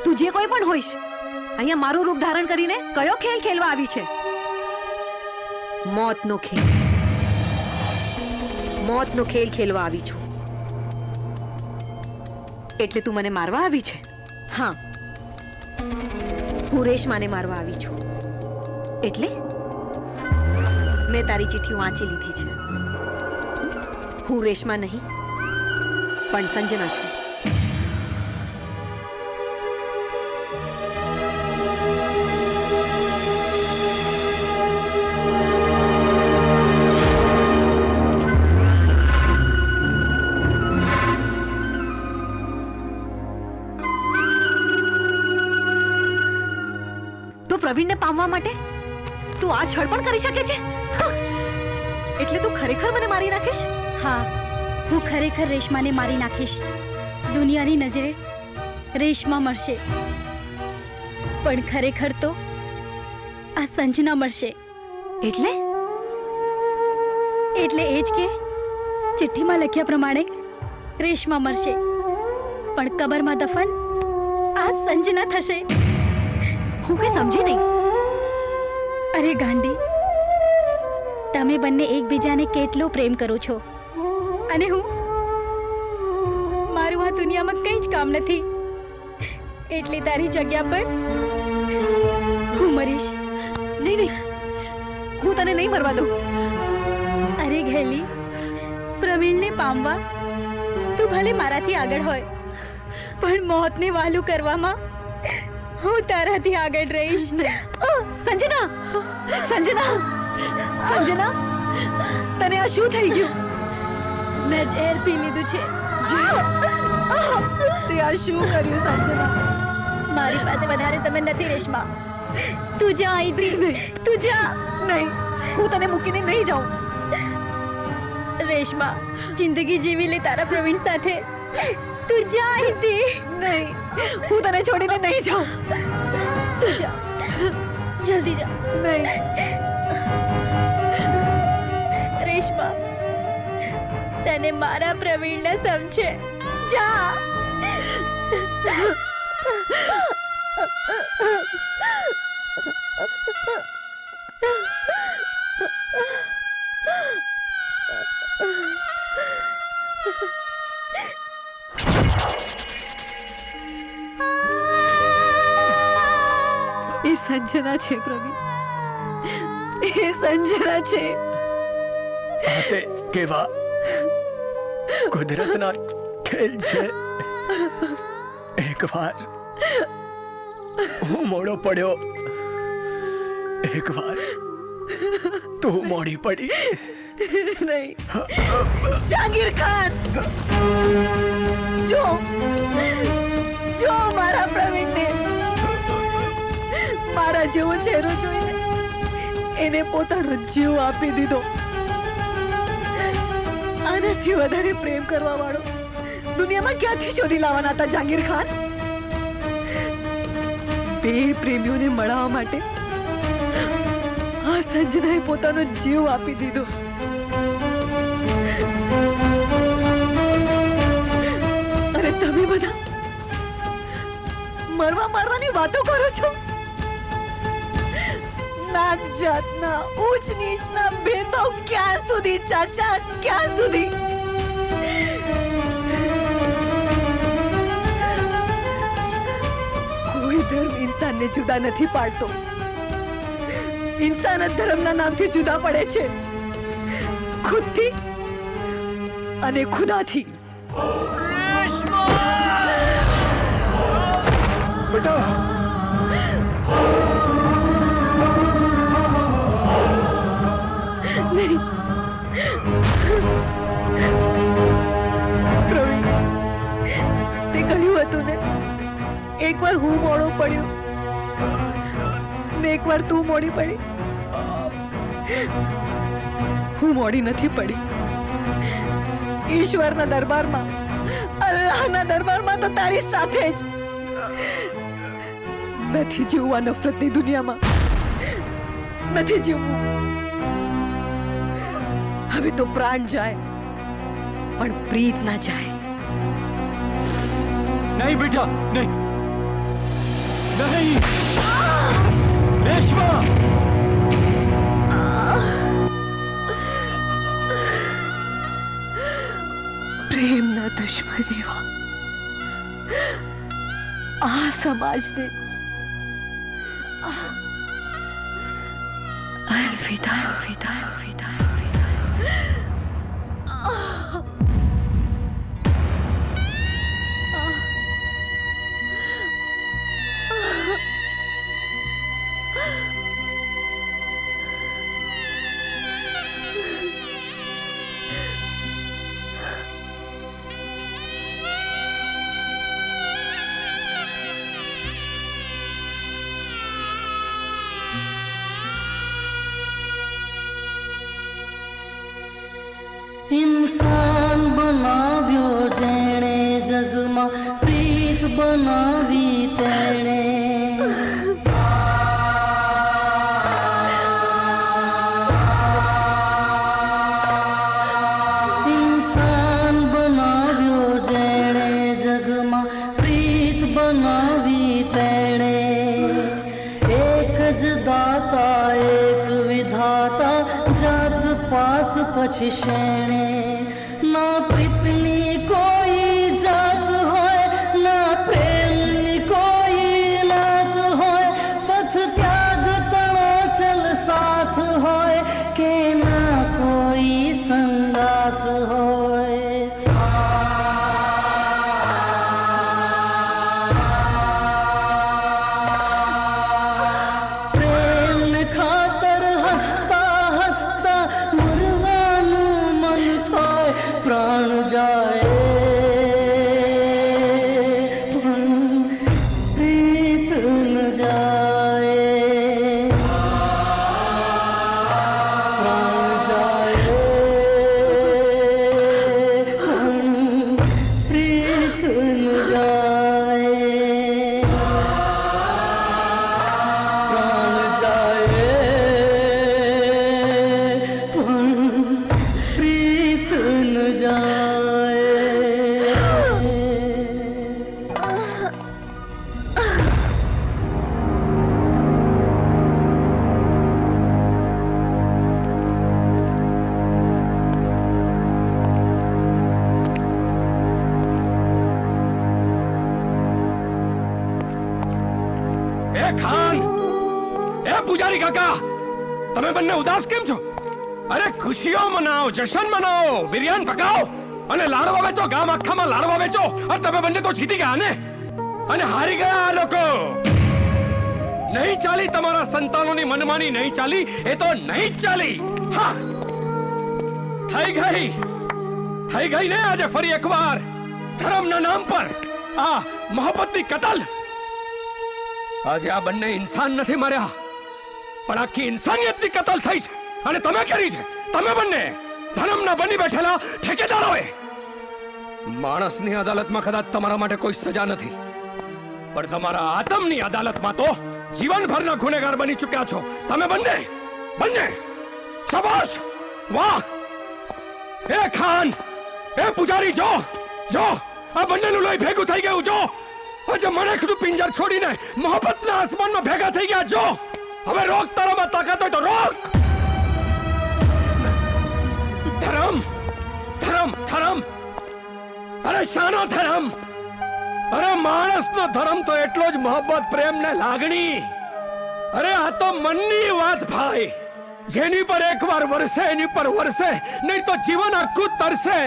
Speaker 11: તું જે કોઈ પણ હોઈશ, અહીંયા મારું રૂપ ધારણ કરીને કયો ખેલ ખેલવા આવી છે? મોતનો ખેલ. મોતનો ખેલ ખેલવા આવી છું. એટલે તું મને મારવા આવી છે? હા, હું રેશમાને મારવા આવી છું. એટલે મેં તારી ચિઠ્ઠી વાંચી લીધી છે. હું રેશમા નહીં પણ સંજના છું. તો પ્રવીણને પામવા માટે તું આ છળ પણ કરી શકે છે? એટલે તું ખરેખર મને મારી નાખીશ?
Speaker 13: હા, હું ખરેખર રેશમાને મારી નાખીશ. દુનિયાની નજરે રેશમા મળશે, પણ ખરેખર તો આ સંજના મળશે.
Speaker 11: એટલે
Speaker 13: એટલે એ જ કે ચિઠ્ઠીમાં લખ્યા પ્રમાણે રેશમા મળશે, પણ કબરમાં દફન આ સંજના થશે.
Speaker 11: હું કઈ સમજી નહીં.
Speaker 13: અરે ગાંડી, તમે બંને એકબીજાને કેટલો પ્રેમ કરો છો, અને હું મારું આ દુનિયામાં કંઈ જ કામ નથી, એટલે તારી જગ્યા પર હું મરીશ.
Speaker 11: નહીં નહીં, હું તને નહીં મરવા દઉં.
Speaker 13: અરે ઘેલી, પ્રવીણને પામવા તું ભલે મારાથી આગળ હોય, પણ મોતને વાલું કરવામાં હું તારાથી આગળ રહીશ.
Speaker 11: સંજના, સંજના, સંજના, તને આ શું થઈ ગયું?
Speaker 13: મેં ઝેર પી લીધું છે.
Speaker 11: તે આ શું કર્યું સંજના?
Speaker 13: મારી પાસે વધારે સમય નથી રેશમા. તું જા અહીંથી, તું જા.
Speaker 11: નહીં, હું તને મૂકીને નહીં જાઉં.
Speaker 13: રેશમા, જિંદગી જીવી લે તારા પ્રવીણ સાથે. તું જા અહીંથી.
Speaker 11: નહીં, હું તને છોડીને નહીં જાઉં.
Speaker 13: તું જા, જલ્દી જા.
Speaker 11: નહીં
Speaker 13: રેશમા, તને મારા પ્રવીણને સમજે. જા.
Speaker 11: એ સંજના છે પ્રવીણ, એ સંજના છે.
Speaker 9: આ તે કેવા કુદરતના ખેલ છે. એકવાર હું મોડો પડ્યો, એકવાર તું મોડી પડી.
Speaker 11: નહીં, જાગીર ખાન, જો જો મારા પ્રવીણને. મારા જેવો ચહેરો જોઈને એને પોતાનો જીવ આપી દીધો. આનાથી વધારે પ્રેમ કરવા વાળો દુનિયામાં ક્યાંથી શોધી લાવવાના હતા જાગીર ખાન? બે પ્રેમીઓને મળવા માટે આ સંજનાએ પોતાનો જીવ આપી દીધો. અરે તમે બધા મારવાની વાતો કરો છો. નાત જાતના, ઊંચ નીચના ભેદભાવ ક્યાં સુધી ચાચા, ક્યાં સુધી? કોઈ ધર્મ ઇન્સાનને જુદા નથી પાડતો. ઇન્સાન જ ધર્મના નામથી જુદા પડે છે, ખુદથી અને ખુદાથી.
Speaker 9: બેટા,
Speaker 11: નહીં પ્રવીણ, તે કહ્યું હતું ને, એકવાર હું મોડો પડ્યો ને એકવાર તું મોડી પડી. હું મોડી નથી પડી. ઈશ્વરના દરબારમાં, અલ્લાહના દરબારમાં તો તારી સાથે જ. નથી જીવવા નફરતની દુનિયામાં, નથી જીવવું. હવે તો પ્રાણ જાય પણ પ્રીત ના જાય.
Speaker 5: નહીં બેટા, નહીં. नहीं रेशमा
Speaker 14: પ્રેમના દુશ્મન એવા આ સમાજને અલવિદા અલવિદા અલવિદા
Speaker 10: इंसान बनाव्यो जेणे जगमा प्रीत बनावी तेणे इंसान बनाव्यो जेणे जगमा प्रीत बनावी तेणे एक ज दाता एक विधाता जात पात पछी शेणे ना प्रीतनी कोई जात होय ना प्रेमनी कोई नात होय पथ त्याग तणो चल साथ होय के ना कोई संगात होय प्रेम खातर हसता हसता मरवानु मन थाय प्राण जाए पण प्रीत न जाए प्राण जाए पण प्रीत न जाए प्राण जाए पण प्रीत न जाए
Speaker 4: એ ખાન, એ પૂજારી કાકા, તમે બંને ઉદાસ કેમ છો? અરે ખુશીઓ મનાવો, જશ્ન મનાવો, બિરયાની પકાવો અને લાડવા વેચો, ગામ આખામાં લાડવા વેચો. અને તમે બંને તો જીતી ગયા ને, અને હારી ગયા આ લોકો. નહીં ચાલી તમારા સંતાનોની મનમાની, નહીં ચાલી, એ તો નહીં જ ચાલી. હા, થઈ ગઈ ને આજે ફરી એકવાર ધર્મના નામ પર આ મોહબ્બતની કતલ. આજે આ બંને ઇન્સાન નથી મર્યા, પણ આખી ઇન્સાનિયતની કતલ થઈ છે, અને તમે કરી છે. તમે બંને ધર્મના બની બેઠેલા ઠેકેદારોએ. માણસની અદાલતમાં કદાચ તમારા માટે કોઈ સજા નથી, પણ તમારા આત્મની અદાલતમાં તો જીવનભરના ગુનેગાર બની ચૂક્યા છો તમે બંને. શાબાશ, વાહ. એ ખાન, એ પૂજારી, જો આ બંનેનું લોહી ભેગું થઈ ગયું. જો આજે મણેખનું પિંજર છોડીને મોહબ્બતના આસમાનમાં ભેગા થઈ ગયા. જો હવે રોક, તારામાં તાકાત હોય તો રોક. ધર્મ, અરે શાનો ધર્મ? અરે માણસનો ધર્મ તો એટલો જ મોહબ્બત, પ્રેમ ને લાગણી. અરે આ તો મનની વાત ભાઈ. જેની પર એકવાર વરસે એની પર વરસે, નહીં તો જીવન આખું તરસે.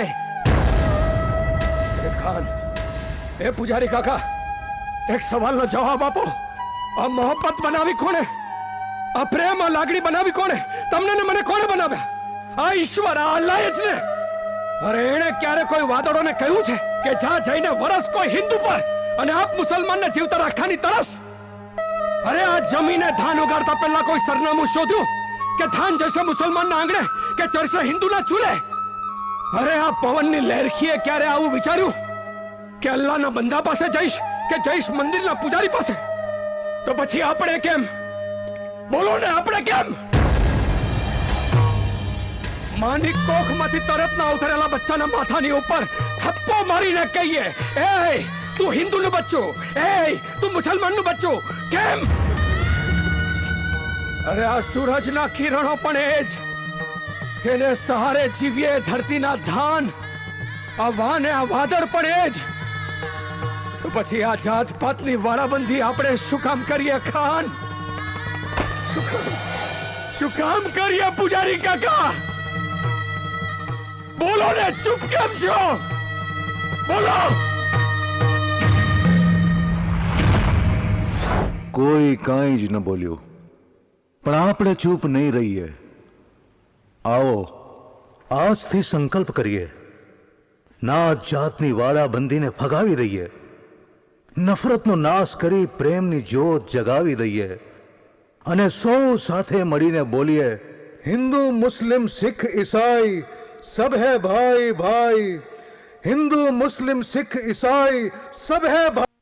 Speaker 4: એ ખાન, એ પૂજારી કાકા, એક સવાલનો જવાબ આપો. આ મોહબ્બત બનાવી કોણે? આ પ્રેમ, આ લાગણી બનાવી કોણે? તમને ને મને કોણે બનાવ્યા? આ ઈશ્વર, આ અલ્લાહ જ ને. અરે એણે ક્યારે કોઈ વાદળોને કહ્યું છે કે જ્યાં જઈને વરસ કોઈ હિન્દુ પર અને આપ મુસલમાનને જીવતા રાખવાની તરસ? અરે આ જમીને ધાન ઉગાડતા પહેલા કોઈ સરનામું શોધ્યું કે ધાન જશે મુસલમાનના આંગણે કે ચરશે હિન્દુના ચૂલે? અરે આ પવનની લહેરખીએ ક્યારે આવું વિચાર્યું કે અલ્લાહના બંદા પાસે જઈશ કે જઈશ મંદિરના પૂજારી પાસે? તો પછી આપણે કેમ? બોલો ને, આપણે કેમ? માની કોખમાંથી તરત ના ઉતરેલા બચ્ચાના માથાની ઉપર થપ્પો મારીને કહીએ, એ તું હિન્દુનું બચ્ચું, તું મુસલમાનનું બચ્ચું કેમ? અરે આ સૂરજના કિરણો પણ એ જ જેને સહારે જીવીએ ધરતીના ધાન, આ વાને આ વાદળ પણ એ જ. તો પછી આ જાત પાતની વાળાબંધી આપણે શું કામ કરીએ ખાન? શું કામ કરીએ પૂજારી કાકા? બોલો ને, ચૂપ કેમ છો? બોલો.
Speaker 1: કોઈ કાંઈ જ ન બોલ્યું, પણ આપણે ચૂપ નહીં રહીએ. આવો આજથી સંકલ્પ કરીએ, નાત જાતની વાળાબંધીને ફગાવી દઈએ, નફરતનો નાશ કરી પ્રેમની જ્યોત જગાવી દઈએ અને સૌ સાથે મળીને બોલીએ, હિન્દુ મુસ્લિમ સિખ ઈસાઈ સબ હે ભાઈ ભાઈ, હિન્દુ મુસ્લિમ સિખ ઈસાઈ સબ હે ભાઈ.